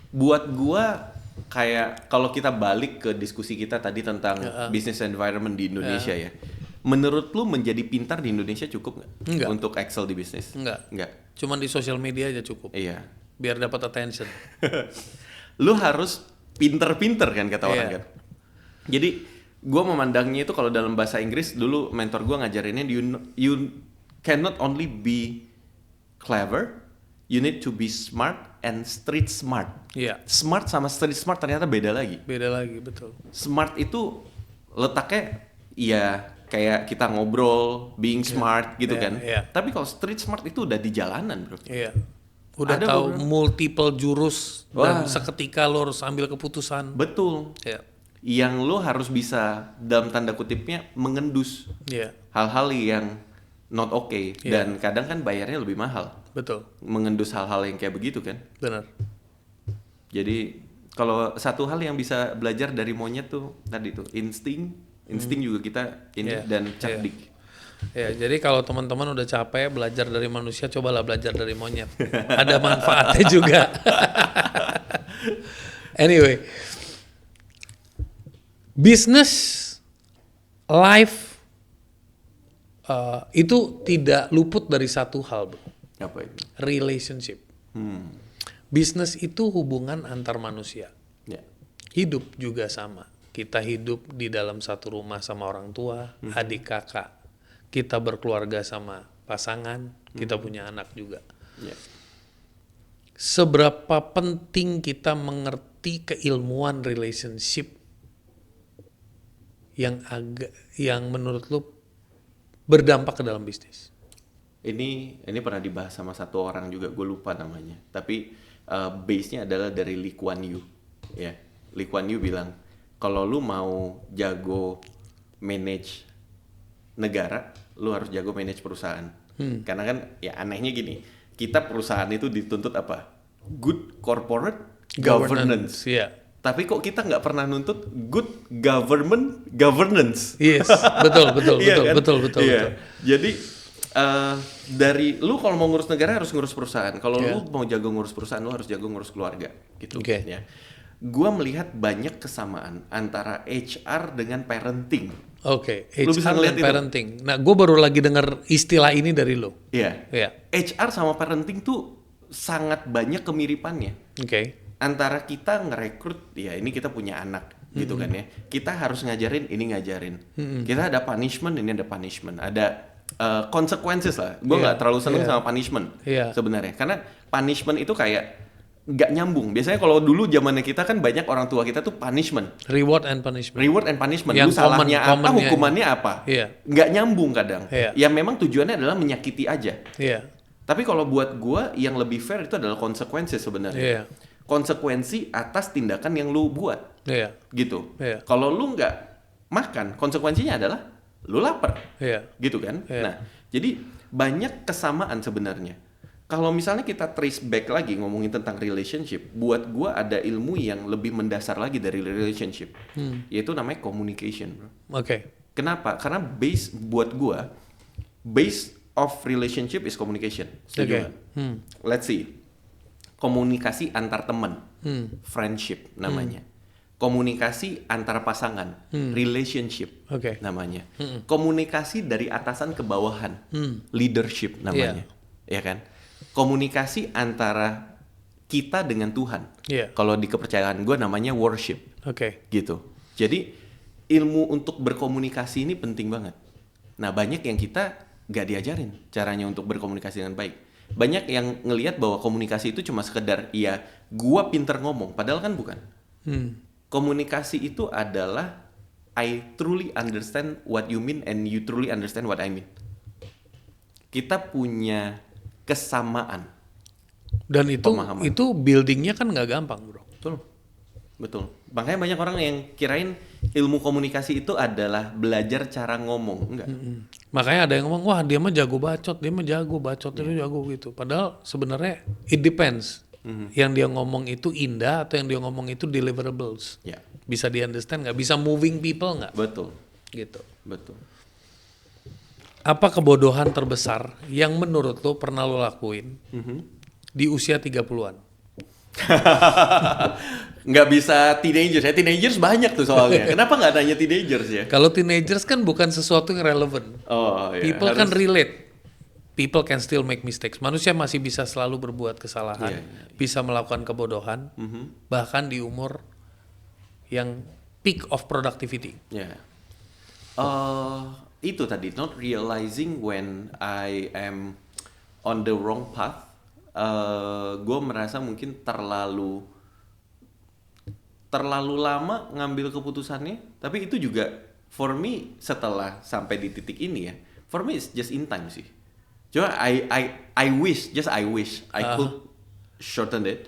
buat gua kayak kalau kita balik ke diskusi kita tadi tentang business environment di Indonesia ya. Menurut lu menjadi pintar di Indonesia cukup nggak untuk excel di bisnis? Enggak. Cuman di sosial media aja cukup. Iya. Biar dapat attention. Lu harus pinter-pinter kan kata orang kan. Jadi gue memandangnya itu kalau dalam bahasa Inggris dulu mentor gue ngajarinnya you cannot only be clever, you need to be smart and street smart. Iya. Smart sama street smart ternyata beda lagi. Beda lagi, betul. Smart itu letaknya ya kayak kita ngobrol, being smart gitu kan. Tapi kalau street smart itu udah di jalanan, bro. Iya. Udah tahu multiple jurus dan seketika lo harus ambil keputusan. Betul. Iya. Yang lo harus bisa dalam tanda kutipnya mengendus hal-hal yang not okay dan kadang kan bayarnya lebih mahal. Betul. Mengendus hal-hal yang kayak begitu kan. Benar. Jadi kalau satu hal yang bisa belajar dari monyet tuh tadi tuh insting juga kita ini dan cerdik. Ya, jadi kalau teman-teman udah capek belajar dari manusia, cobalah belajar dari monyet. Ada manfaatnya juga. Anyway, business life itu tidak luput dari satu hal, bro. Apa itu? Relationship. Bisnis itu hubungan antar manusia. Hidup juga sama. Kita hidup di dalam satu rumah sama orang tua, adik kakak. Kita berkeluarga sama pasangan, kita punya anak juga. Seberapa penting kita mengerti keilmuan relationship yang menurut lu berdampak ke dalam bisnis? Ini pernah dibahas sama satu orang juga, gue lupa namanya. Tapi base-nya adalah dari Lee Kuan Yew. Ya, Lee Kuan Yew bilang kalau lu mau jago manage negara, lu harus jago manage perusahaan. Karena kan ya anehnya gini, kita perusahaan itu dituntut apa? Good corporate governance. Tapi kok kita nggak pernah nuntut good governance? Yes, betul. Jadi dari lu kalau mau ngurus negara harus ngurus perusahaan. Kalau lu mau jago ngurus perusahaan, lu harus jago ngurus keluarga, gitu. Ya. Gua melihat banyak kesamaan antara HR dengan parenting. HR dan parenting. Nah, gue baru lagi dengar istilah ini dari lo. Iya. HR sama parenting tuh sangat banyak kemiripannya. Antara kita ngerekrut, ya ini kita punya anak, gitu kan ya. Kita harus ngajarin, ini ngajarin. Kita ada punishment, ini ada punishment. Ada consequences lah. Gue nggak terlalu seneng sama punishment sebenarnya. Karena punishment itu kayak nggak nyambung. Biasanya kalau dulu zamannya kita kan banyak orang tua kita tuh punishment. Reward and punishment. Lu salahnya apa, hukumannya apa. Nggak nyambung kadang. Yang memang tujuannya adalah menyakiti aja. Tapi kalau buat gua yang lebih fair itu adalah konsekuensi sebenarnya. Konsekuensi atas tindakan yang lu buat. Gitu. Kalau lu nggak makan, konsekuensinya adalah lu lapar. Gitu kan. Nah, jadi banyak kesamaan sebenarnya. Kalau misalnya kita trace back lagi ngomongin tentang relationship, buat gua ada ilmu yang lebih mendasar lagi dari relationship, yaitu namanya communication, bro. Kenapa? Karena buat gua, base of relationship is communication. Setuju nggak? Let's see, komunikasi antar teman, friendship namanya. Komunikasi antar pasangan, relationship namanya. Komunikasi dari atasan ke bawahan, leadership namanya, ya kan? Komunikasi antara kita dengan Tuhan. Kalau di kepercayaan gue namanya worship. Gitu. Jadi ilmu untuk berkomunikasi ini penting banget. Nah, banyak yang kita gak diajarin caranya untuk berkomunikasi dengan baik. Banyak yang ngelihat bahwa komunikasi itu cuma sekedar ya gue pinter ngomong, padahal kan bukan. Komunikasi itu adalah I truly understand what you mean and you truly understand what I mean. kita punya kesamaan. Dan itu buildingnya kan nggak gampang, bro. Betul. Makanya banyak orang yang kirain ilmu komunikasi itu adalah belajar cara ngomong, enggak. Makanya ada yang ngomong, wah dia mah jago bacot, bacotnya jago gitu. Padahal sebenarnya it depends. Yang dia ngomong itu indah atau yang dia ngomong itu deliverables. Ya. Bisa di understand nggak? Bisa moving people nggak? Betul. Gitu. Betul. Apa kebodohan terbesar yang menurut lo pernah lo lakuin di usia 30-an? Nggak bisa teenagers ya. Teenagers banyak tuh soalnya. Kenapa nggak nanya teenagers ya? Kalau teenagers kan bukan sesuatu yang relevan. Oh, iya. People kan relate. People can still make mistakes. Manusia masih bisa selalu berbuat kesalahan, bisa melakukan kebodohan, bahkan di umur yang peak of productivity. Itu tadi, not realizing when I am on the wrong path. Gue merasa mungkin terlalu lama ngambil keputusannya, tapi itu juga for me setelah sampai di titik ini ya, for me it's just in time sih. Cuma I wish I could shorten it,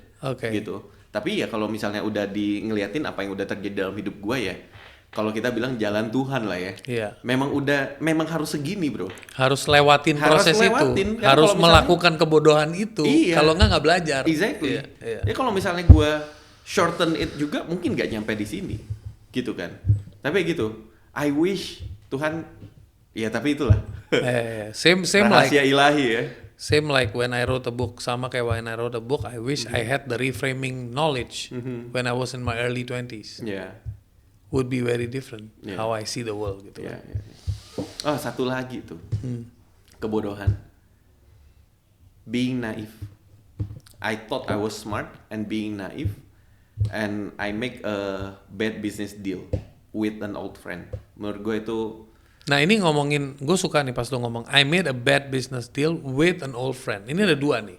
gitu. Tapi ya kalau misalnya udah ngeliatin apa yang udah terjadi dalam hidup gue ya, kalau kita bilang jalan Tuhan lah ya. Iya. Memang harus segini, bro. Harus lewatin proses itu. Harus melakukan kebodohan itu. Iya. Kalau nggak belajar. Exactly. Iya. Ya kalau misalnya gue shorten it juga mungkin nggak nyampe di sini, gitu kan. Tapi gitu. I wish Tuhan. Ya tapi itulah. Same rahasia ilahi ya. Same like when I wrote a book. Sama kayak when I wrote a book, I wish I had the reframing knowledge when I was in my early 20s. Yeah. Would be very different how I see the world gitu. Oh, satu lagi tuh. Kebodohan. Being naive. I thought I was smart and being naive, and I make a bad business deal with an old friend. Menurut gue itu. Nah ini ngomongin, gue suka nih pas lo ngomong I made a bad business deal with an old friend. Ini ada dua nih.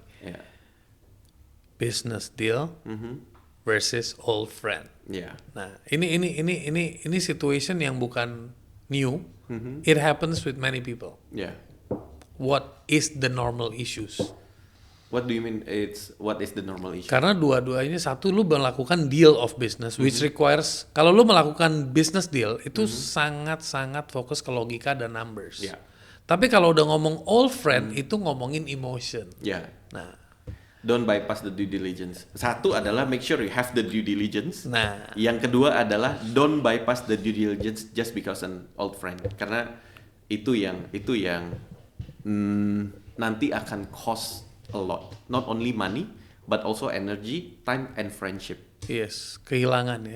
Business deal versus old friend. Nah, ini situation yang bukan new. It happens with many people. What is the normal issues? What do you mean what is the normal issue? Karena dua-duanya, satu lu melakukan deal of business which requires, kalau lu melakukan business deal itu sangat-sangat fokus ke logika dan numbers. Tapi kalau udah ngomong old friend itu ngomongin emotion. Nah, don't bypass the due diligence. Satu adalah make sure you have the due diligence. Nah, yang kedua adalah don't bypass the due diligence just because an old friend. Karena itu yang nanti akan cost a lot. Not only money, but also energy, time, and friendship. Yes, kehilangan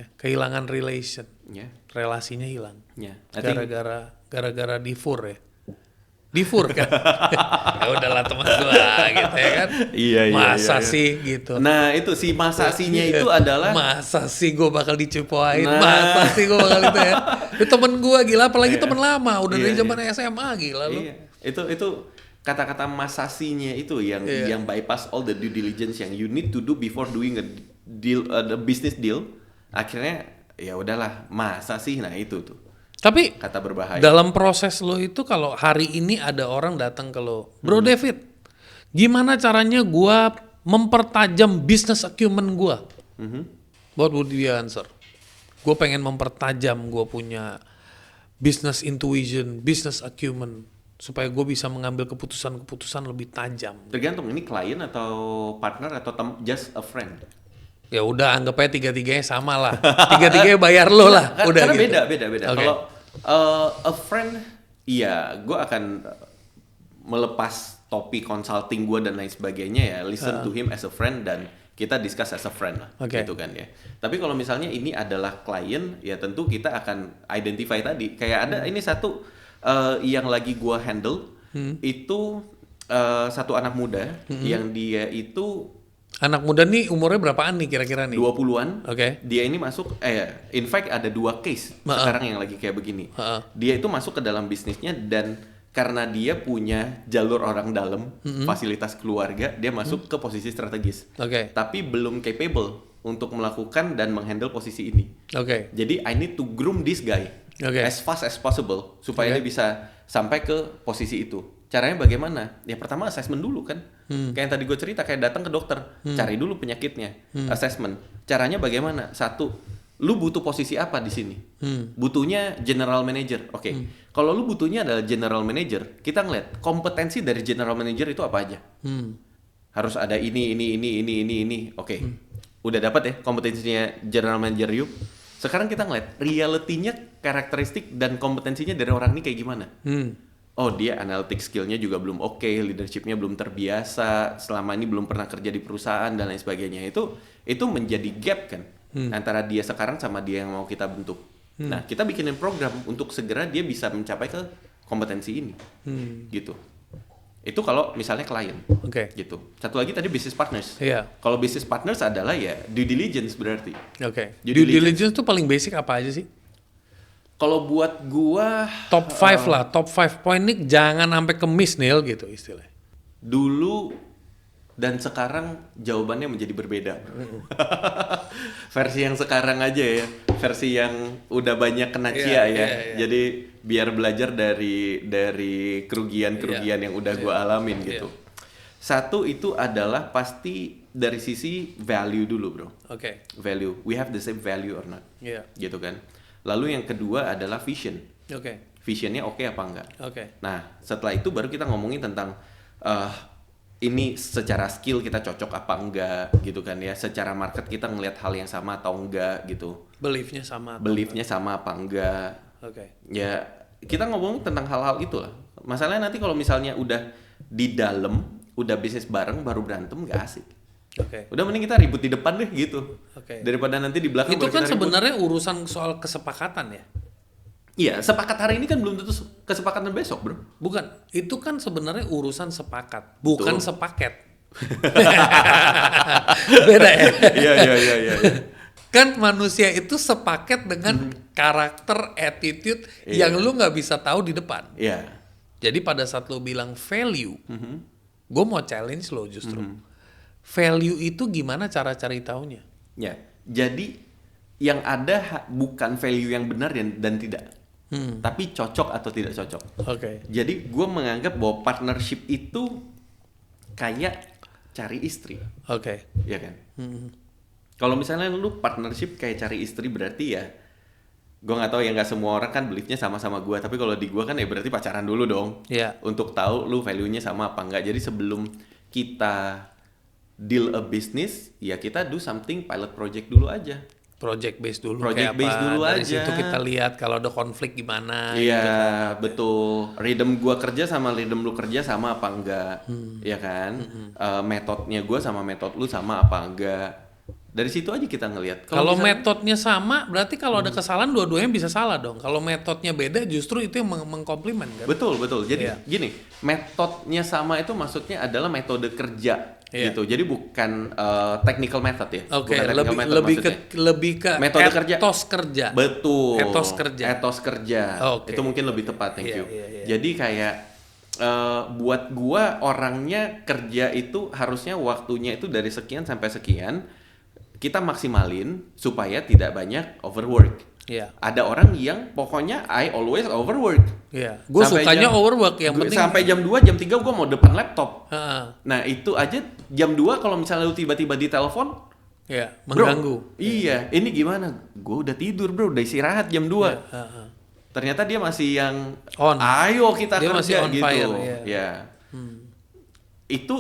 relation. Relasinya hilang. Gara-gara difur ya. Difur kan. Ya udahlah teman gua gitu ya kan. Masa sih gitu. Nah, itu si masa sihnya itu adalah masa sih gua bakal dicepoain. Masa sih gua bakal itu ya. Itu temen gua gila, apalagi temen lama, udah dari zaman SMA gila lu. Itu kata-kata masa sihnya itu yang bypass all the due diligence yang you need to do before doing a deal, the business deal. Akhirnya ya udahlah, masa sih, nah itu tuh. Tapi kata berbahaya. Dalam proses lo itu, kalau hari ini ada orang datang ke lo, Bro David, gimana caranya gua mempertajam business acumen gua? What would you answer? Gua pengen mempertajam, gua punya business intuition, business acumen, supaya gue bisa mengambil keputusan-keputusan lebih tajam. Tergantung ini klien atau partner atau just a friend. Ya udah, anggap aja tiga-tiganya sama lah. Tiga-tiganya bayar lo lah. Udah karena gitu. beda. Okay. Kalau a friend, iya, gue akan melepas topi consulting gue dan lain sebagainya ya. Listen to him as a friend dan kita discuss as a friend lah, gitu kan ya. Tapi kalau misalnya ini adalah klien, ya tentu kita akan identify tadi. Kayak ada ini satu yang lagi gue handle itu satu anak muda yang dia itu. Anak muda nih umurnya berapaan nih kira-kira nih? 20-an. Oke. Dia ini masuk, in fact ada 2 case sekarang yang lagi kayak begini. Dia itu masuk ke dalam bisnisnya dan karena dia punya jalur orang dalam, fasilitas keluarga, dia masuk ke posisi strategis. Tapi belum capable untuk melakukan dan menghandle posisi ini. Jadi I need to groom this guy as fast as possible supaya dia bisa sampai ke posisi itu. caranya bagaimana? Ya pertama assessment dulu kan. Kayak yang tadi gue cerita, kayak datang ke dokter, cari dulu penyakitnya, assessment. Caranya bagaimana? Satu, lu butuh posisi apa di sini? Butuhnya general manager. Oke. Kalau lu butuhnya adalah general manager, kita ngeliat kompetensi dari general manager itu apa aja. Harus ada ini. Oke. Udah dapat ya kompetensinya general manager yuk. Sekarang kita ngeliat realitinya, karakteristik dan kompetensinya dari orang ini kayak gimana. Oh, dia analytic skill-nya juga belum oke, leadership-nya belum terbiasa, selama ini belum pernah kerja di perusahaan dan lain sebagainya. Itu menjadi gap kan antara dia sekarang sama dia yang mau kita bentuk. Nah, kita bikinin program untuk segera dia bisa mencapai ke kompetensi ini. Gitu. Itu kalau misalnya klien. Gitu. Satu lagi tadi business partners. Kalau business partners adalah ya due diligence berarti. Due diligence tuh paling basic apa aja sih? Kalau buat gua top 5 lah, top 5 point nih jangan sampai kemis Neil gitu istilahnya. Dulu dan sekarang jawabannya menjadi berbeda. Versi yang sekarang aja ya, versi yang udah banyak kena cia ya. Jadi biar belajar dari kerugian-kerugian yang udah gua alamin gitu. Satu itu adalah pasti dari sisi value dulu, bro. Value, we have the same value or not? Gitu kan. Lalu yang kedua adalah vision. Visionnya oke apa enggak? Nah, setelah itu baru kita ngomongin tentang ini secara skill kita cocok apa enggak gitu kan ya. Secara market kita ngelihat hal yang sama atau enggak gitu. Beliefnya sama apa enggak. Ya, kita ngomongin tentang hal-hal itulah. Masalahnya nanti kalau misalnya udah di dalam, udah bisnis bareng baru berantem nggak asik. Udah mending kita ribut di depan deh gitu. Daripada nanti di belakang. Itu kan sebenarnya urusan soal kesepakatan ya. Iya, sepakat hari ini kan belum tentu kesepakatan besok, bro. Bukan, itu kan sebenarnya urusan sepakat, bukan sepaket. Beda ya. Iya. Kan manusia itu sepaket dengan karakter, attitude yang lu nggak bisa tahu di depan. Jadi pada saat lu bilang value, gue mau challenge lo justru. Value itu gimana cara cari taunya? Ya, jadi yang ada bukan value yang benar dan tidak, tapi cocok atau tidak cocok. Jadi gue menganggap bahwa partnership itu kayak cari istri. Ya kan? Kalau misalnya lu partnership kayak cari istri berarti ya, gue nggak tahu ya, nggak semua orang kan beliefnya sama gue. Tapi kalau di gue kan ya berarti pacaran dulu dong, untuk tahu lu value-nya sama apa enggak. Jadi sebelum kita deal a business, ya kita do something pilot project dulu aja. Project based dulu. Project based dulu dari aja. Situ kita lihat kalau ada konflik gimana. Iya, gitu kan. Betul. Rhythm gua kerja sama rhythm lu kerja sama apa enggak? Ya kan? Metodenya gua sama metode lu sama apa enggak? Dari situ aja kita ngelihat. Kalau metodenya sama, berarti kalau ada kesalahan dua-duanya bisa salah dong. Kalau metodenya beda, justru itu yang mengkomplimen kan? Betul. Jadi gini, metodenya sama itu maksudnya adalah metode kerja. Gitu. Jadi bukan technical method ya. Lebih ke metode etos kerja. Betul. Etos kerja. Itu mungkin lebih tepat. Thank you. Jadi kayak buat gua orangnya kerja itu harusnya waktunya itu dari sekian sampai sekian kita maksimalin supaya tidak banyak overwork. Ada orang yang pokoknya I always overwork. Gue sukanya overwork, yang penting sampai jam 2, jam 3 gue mau depan laptop. Nah itu aja jam 2 kalau misalnya lu tiba-tiba di telepon, mengganggu. Bro, iya, ini gimana? Gue udah tidur bro, udah istirahat jam 2. Ternyata dia masih yang on. Ayo kita dia kerja masih on gitu. Fire, Itu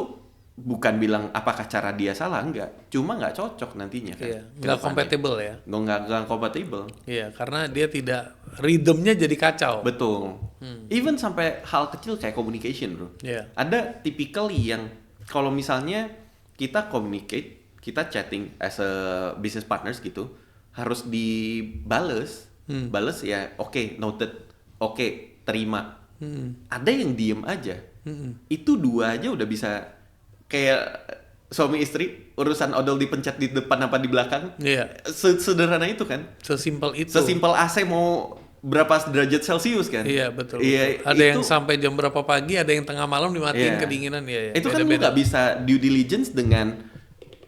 bukan bilang apakah cara dia salah, enggak, cuma nggak cocok nantinya kan. Nggak compatible ya. Nggak compatible. Karena dia tidak, rhythmnya jadi kacau. Betul. Even sampai hal kecil kayak communication bro. Ada tipikal yang kalau misalnya kita communicate, kita chatting as a business partners gitu, harus dibales. Bales ya oke, noted, oke, terima. Ada yang diem aja. Itu dua aja udah bisa kayak suami istri, urusan odol dipencet di depan apa di belakang. Sederhana itu kan. Sesimpel itu. Sesimpel AC mau berapa derajat Celcius kan. Betul. Ada yang sampai jam berapa pagi, ada yang tengah malam dimatiin kedinginan. Itu kan lu nggak bisa due diligence dengan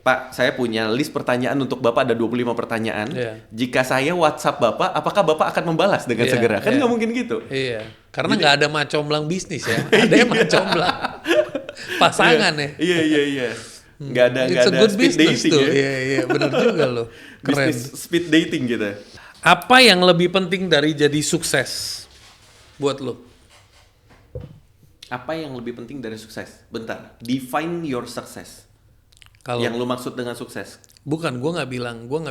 Pak, saya punya list pertanyaan untuk Bapak, ada 25 pertanyaan. Jika saya WhatsApp Bapak, apakah Bapak akan membalas dengan segera? Kan nggak mungkin gitu. Iya, karena nggak ada macomblang bisnis ya. Ada yang macomblang pasangan ya. Iya. Nggak ada speed dating tuh. Iya, benar juga loh. Keren. Speed dating gitu. Apa yang lebih penting dari jadi sukses buat lo? Apa yang lebih penting dari sukses? Bentar, define your success. Yang lu maksud dengan sukses? Bukan, gue nggak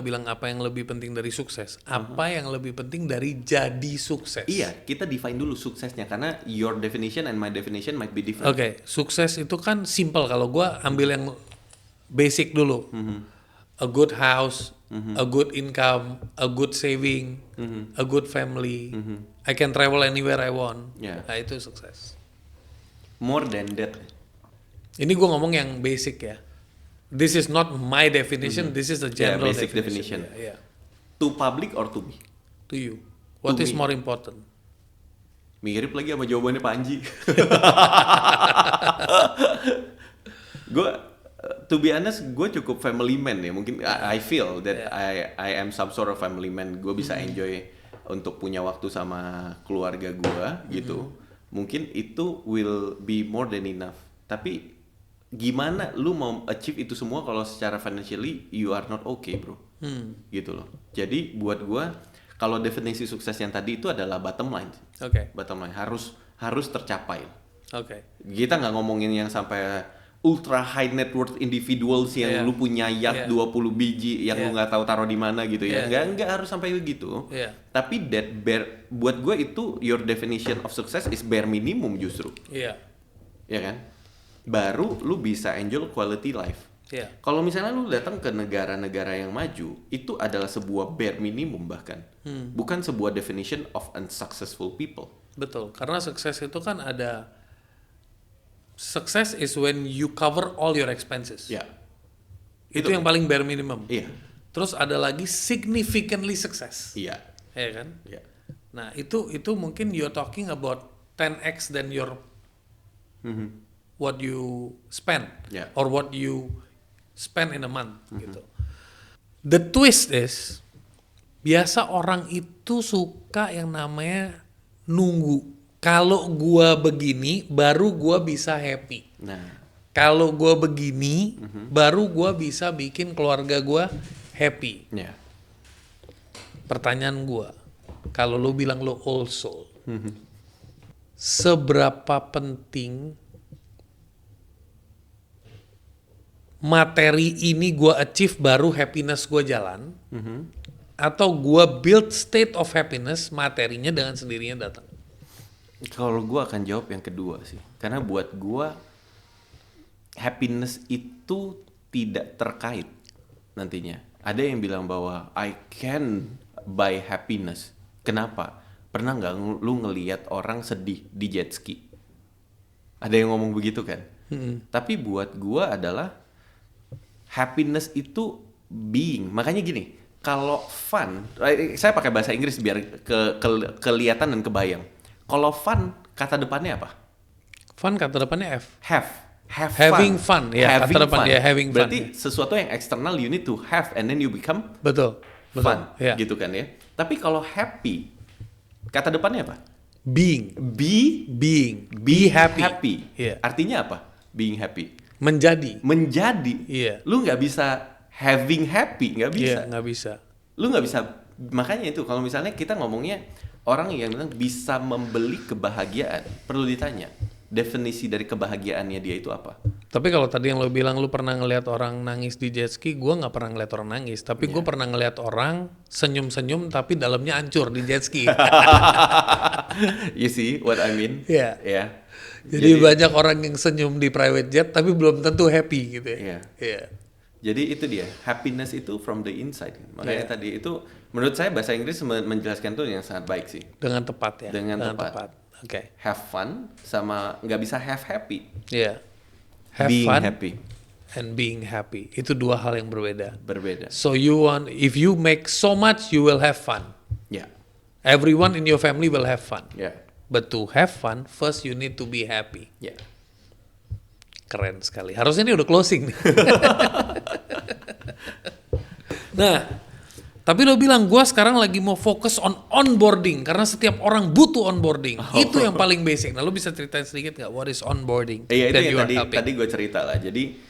bilang apa yang lebih penting dari sukses. Apa yang lebih penting dari jadi sukses? Iya, kita define dulu suksesnya karena your definition and my definition might be different. Oke, sukses itu kan simple. Kalau gue ambil yang basic dulu, a good house, a good income, a good saving, a good family, I can travel anywhere I want. Nah itu sukses. More than that. Ini gue ngomong yang basic ya. This is not my definition. This is a general basic definition. Yeah. To public or to me? To you. What is more important? Mirip lagi sama jawabannya Panji. Gue, to be honest, gue cukup family man ya. Mungkin I feel that I am some sort of family man. Gue bisa enjoy untuk punya waktu sama keluarga gue gitu. Mungkin itu will be more than enough. Tapi gimana lu mau achieve itu semua kalau secara financially you are not okay, bro? Gitu loh. Jadi buat gua kalau definisi sukses yang tadi itu adalah bottom line. Bottom line harus tercapai. Kita nggak ngomongin yang sampai ultra high net worth individuals yang lu punya yacht 20 biji yang lu nggak tahu taruh di mana gitu ya. Nggak harus sampai begitu. Tapi buat gua itu your definition of success is bare minimum justru. Ya kan? Baru lu bisa enjoy quality life. Kalau misalnya lu datang ke negara-negara yang maju, itu adalah sebuah bare minimum bahkan. Bukan sebuah definition of unsuccessful people. Betul, karena sukses itu kan ada, success is when you cover all your expenses. Itu yang paling bare minimum. Terus ada lagi significantly success. Ya kan? Nah, itu mungkin you're talking about 10x than your what you spend or what you spend in a month gitu. The twist is biasa orang itu suka yang namanya nunggu. Kalau gua begini baru gua bisa happy. Kalau gua begini baru gua bisa bikin keluarga gua happy. Pertanyaan gua, kalau lu bilang lu old soul, seberapa penting materi ini gue achieve baru happiness gue jalan, atau gue build state of happiness materinya dengan sendirinya datang? Kalau gue akan jawab yang kedua sih, karena buat gue happiness itu tidak terkait nantinya. Ada yang bilang bahwa I can buy happiness. Kenapa? Pernah nggak lu ngelihat orang sedih di jet ski? Ada yang ngomong begitu kan? Tapi buat gue adalah happiness itu being. Makanya gini, kalau fun, saya pakai bahasa Inggris biar kelihatan dan kebayang. Kalau fun, kata depannya apa? Fun kata depannya F. Having fun. Kata depannya having fun. Berarti sesuatu yang eksternal you need to have and then you become fun. Gitu kan ya. Tapi kalau happy, kata depannya apa? Being. Be happy. Artinya apa? Being happy. Menjadi. Lu nggak bisa having happy, nggak bisa. Nggak bisa. Lu nggak bisa. Makanya itu kalau misalnya kita ngomongnya orang yang bilang bisa membeli kebahagiaan, perlu ditanya definisi dari kebahagiaannya dia itu apa. Tapi kalau tadi yang lo bilang lu pernah ngelihat orang nangis di jet ski, gue nggak pernah ngeliat orang nangis. Tapi gue pernah ngeliat orang senyum-senyum tapi dalamnya hancur di jet ski. You see what I mean? Jadi banyak orang yang senyum di private jet tapi belum tentu happy gitu ya. Jadi itu dia, happiness itu from the inside. Makanya tadi itu menurut saya bahasa Inggris menjelaskan itu yang sangat baik sih. Dengan tepat ya. Dengan tepat. Have fun sama nggak bisa have happy. Have being fun happy and being happy itu dua hal yang berbeda. So if you make so much you will have fun. Everyone in your family will have fun. But to have fun, first you need to be happy. Keren sekali. Harusnya ini udah closing nih. Nah, tapi lo bilang gue sekarang lagi mau fokus on onboarding karena setiap orang butuh onboarding. Itu yang paling basic. Nah, lo bisa ceritain sedikit nggak what is onboarding? Iya, itu yang tadi gue cerita lah. Jadi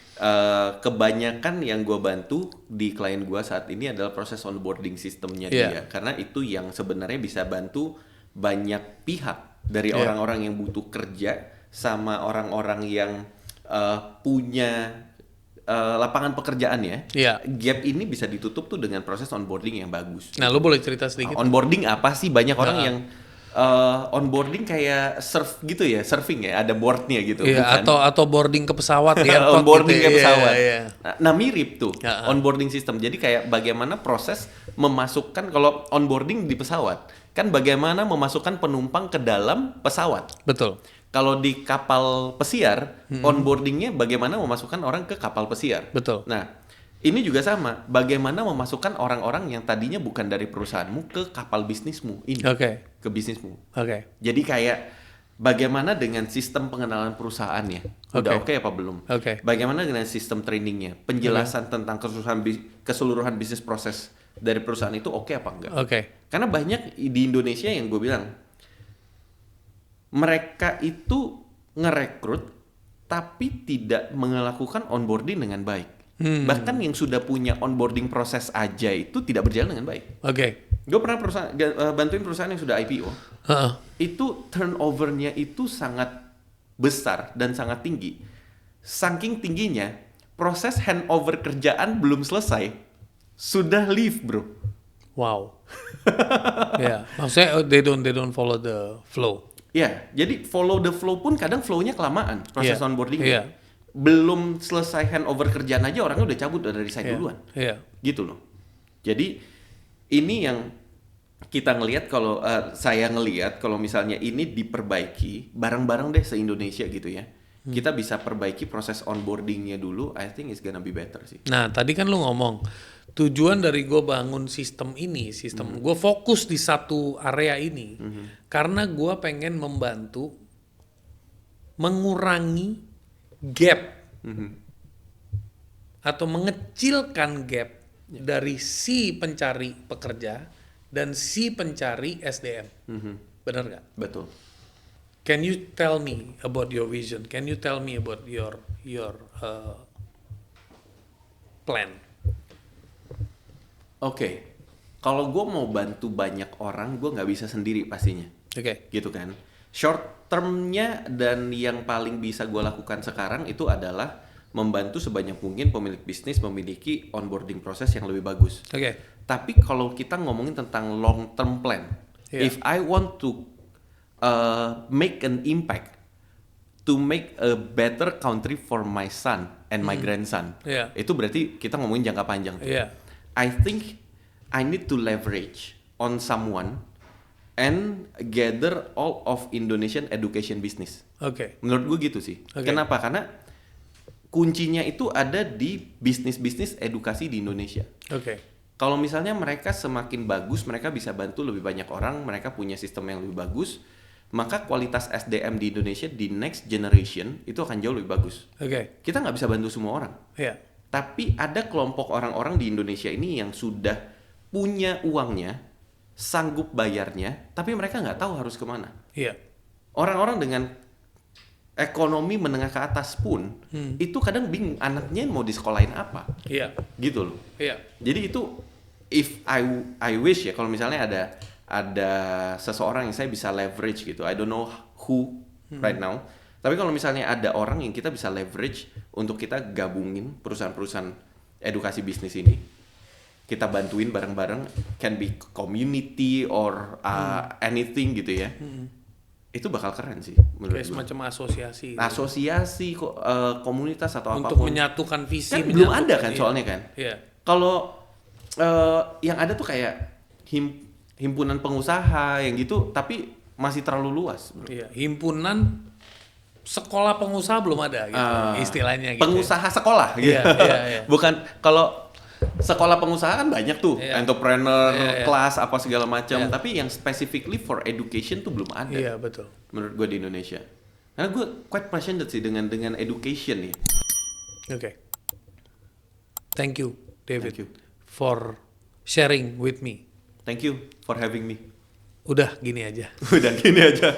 kebanyakan yang gue bantu di klien gue saat ini adalah proses onboarding sistemnya dia, karena itu yang sebenarnya bisa bantu banyak pihak dari orang-orang yang butuh kerja sama orang-orang yang punya lapangan pekerjaan ya. Gap ini bisa ditutup tuh dengan proses onboarding yang bagus. Nah, lo boleh cerita sedikit? Onboarding apa sih? Banyak orang yang onboarding kayak surfing ya, ada boardnya gitu. Atau boarding ke pesawat ya. Onboarding ke pesawat. Nah, mirip tuh onboarding system. Jadi kayak bagaimana proses memasukkan, kalau onboarding di pesawat kan bagaimana memasukkan penumpang ke dalam pesawat. Betul. Kalau di kapal pesiar, onboardingnya bagaimana memasukkan orang ke kapal pesiar. Betul. Nah, ini juga sama. Bagaimana memasukkan orang-orang yang tadinya bukan dari perusahaanmu ke kapal bisnismu ini. Ke bisnismu. Jadi kayak bagaimana dengan sistem pengenalan perusahaannya. Udah oke apa belum? Bagaimana dengan sistem trainingnya? Penjelasan tentang keseluruhan bisnis proses dari perusahaan itu oke apa enggak? Karena banyak di Indonesia yang gue bilang, mereka itu ngerekrut tapi tidak melakukan onboarding dengan baik. Bahkan yang sudah punya onboarding proses aja itu tidak berjalan dengan baik. Gue pernah bantuin perusahaan yang sudah IPO. Itu turnovernya itu sangat besar dan sangat tinggi. Saking tingginya, proses handover kerjaan belum selesai, sudah leave, bro. Wow. Maksudnya they don't follow the flow. Jadi follow the flow pun kadang flow-nya kelamaan proses onboarding-nya. Belum selesai handover kerjaan aja orangnya udah cabut dari site duluan. Gitu loh. Jadi ini yang kita ngelihat, kalau saya ngelihat kalau misalnya ini diperbaiki bareng-bareng deh se-Indonesia gitu ya. Kita bisa perbaiki proses onboarding-nya dulu, I think it's gonna be better sih. Nah, tadi kan lu ngomong tujuan dari gue bangun sistem ini, gue fokus di satu area ini karena gue pengen membantu mengurangi gap atau mengecilkan gap dari si pencari pekerja dan si pencari SDM. Benar nggak? Betul. Can you tell me about your vision? Can you tell me about your plan? Kalau gue mau bantu banyak orang, gue nggak bisa sendiri pastinya. Gitu kan. Short termnya dan yang paling bisa gue lakukan sekarang itu adalah membantu sebanyak mungkin pemilik bisnis memiliki onboarding proses yang lebih bagus. Tapi kalau kita ngomongin tentang long term plan, if I want to make an impact, to make a better country for my son and my grandson, itu berarti kita ngomongin jangka panjang. I think I need to leverage on someone and gather all of Indonesian education business. Menurut gue gitu sih. Kenapa? Karena kuncinya itu ada di bisnis-bisnis edukasi di Indonesia. Kalau misalnya mereka semakin bagus, mereka bisa bantu lebih banyak orang, mereka punya sistem yang lebih bagus, maka kualitas SDM di Indonesia di next generation itu akan jauh lebih bagus. Kita nggak bisa bantu semua orang. Tapi ada kelompok orang-orang di Indonesia ini yang sudah punya uangnya, sanggup bayarnya, tapi mereka nggak tahu harus kemana. Orang-orang dengan ekonomi menengah ke atas pun itu kadang bingung anaknya mau disekolahin apa. Gitu loh. Jadi itu if I wish ya, kalau misalnya ada seseorang yang saya bisa leverage gitu. I don't know who right now. Tapi kalau misalnya ada orang yang kita bisa leverage untuk kita gabungin perusahaan-perusahaan edukasi bisnis ini, kita bantuin bareng-bareng, can be community or anything gitu ya, itu bakal keren sih menurut gue. Kayak semacam asosiasi. Asosiasi, komunitas atau untuk apapun. Untuk menyatukan visi. Kan belum ada kan soalnya kan. Kalau yang ada tuh kayak himpunan pengusaha yang gitu, tapi masih terlalu luas. Himpunan sekolah pengusaha belum ada gitu, istilahnya gitu. Pengusaha sekolah gitu. Bukan, kalau sekolah pengusaha kan banyak tuh, entrepreneur, kelas apa segala macam, tapi yang specifically for education tuh belum ada. Betul. Menurut gue di Indonesia. Karena gue quite passionate sih dengan education ya. Okay. Thank you, David, Thank you. for sharing with me. Thank you for having me. Udah gini aja. Udah gini aja.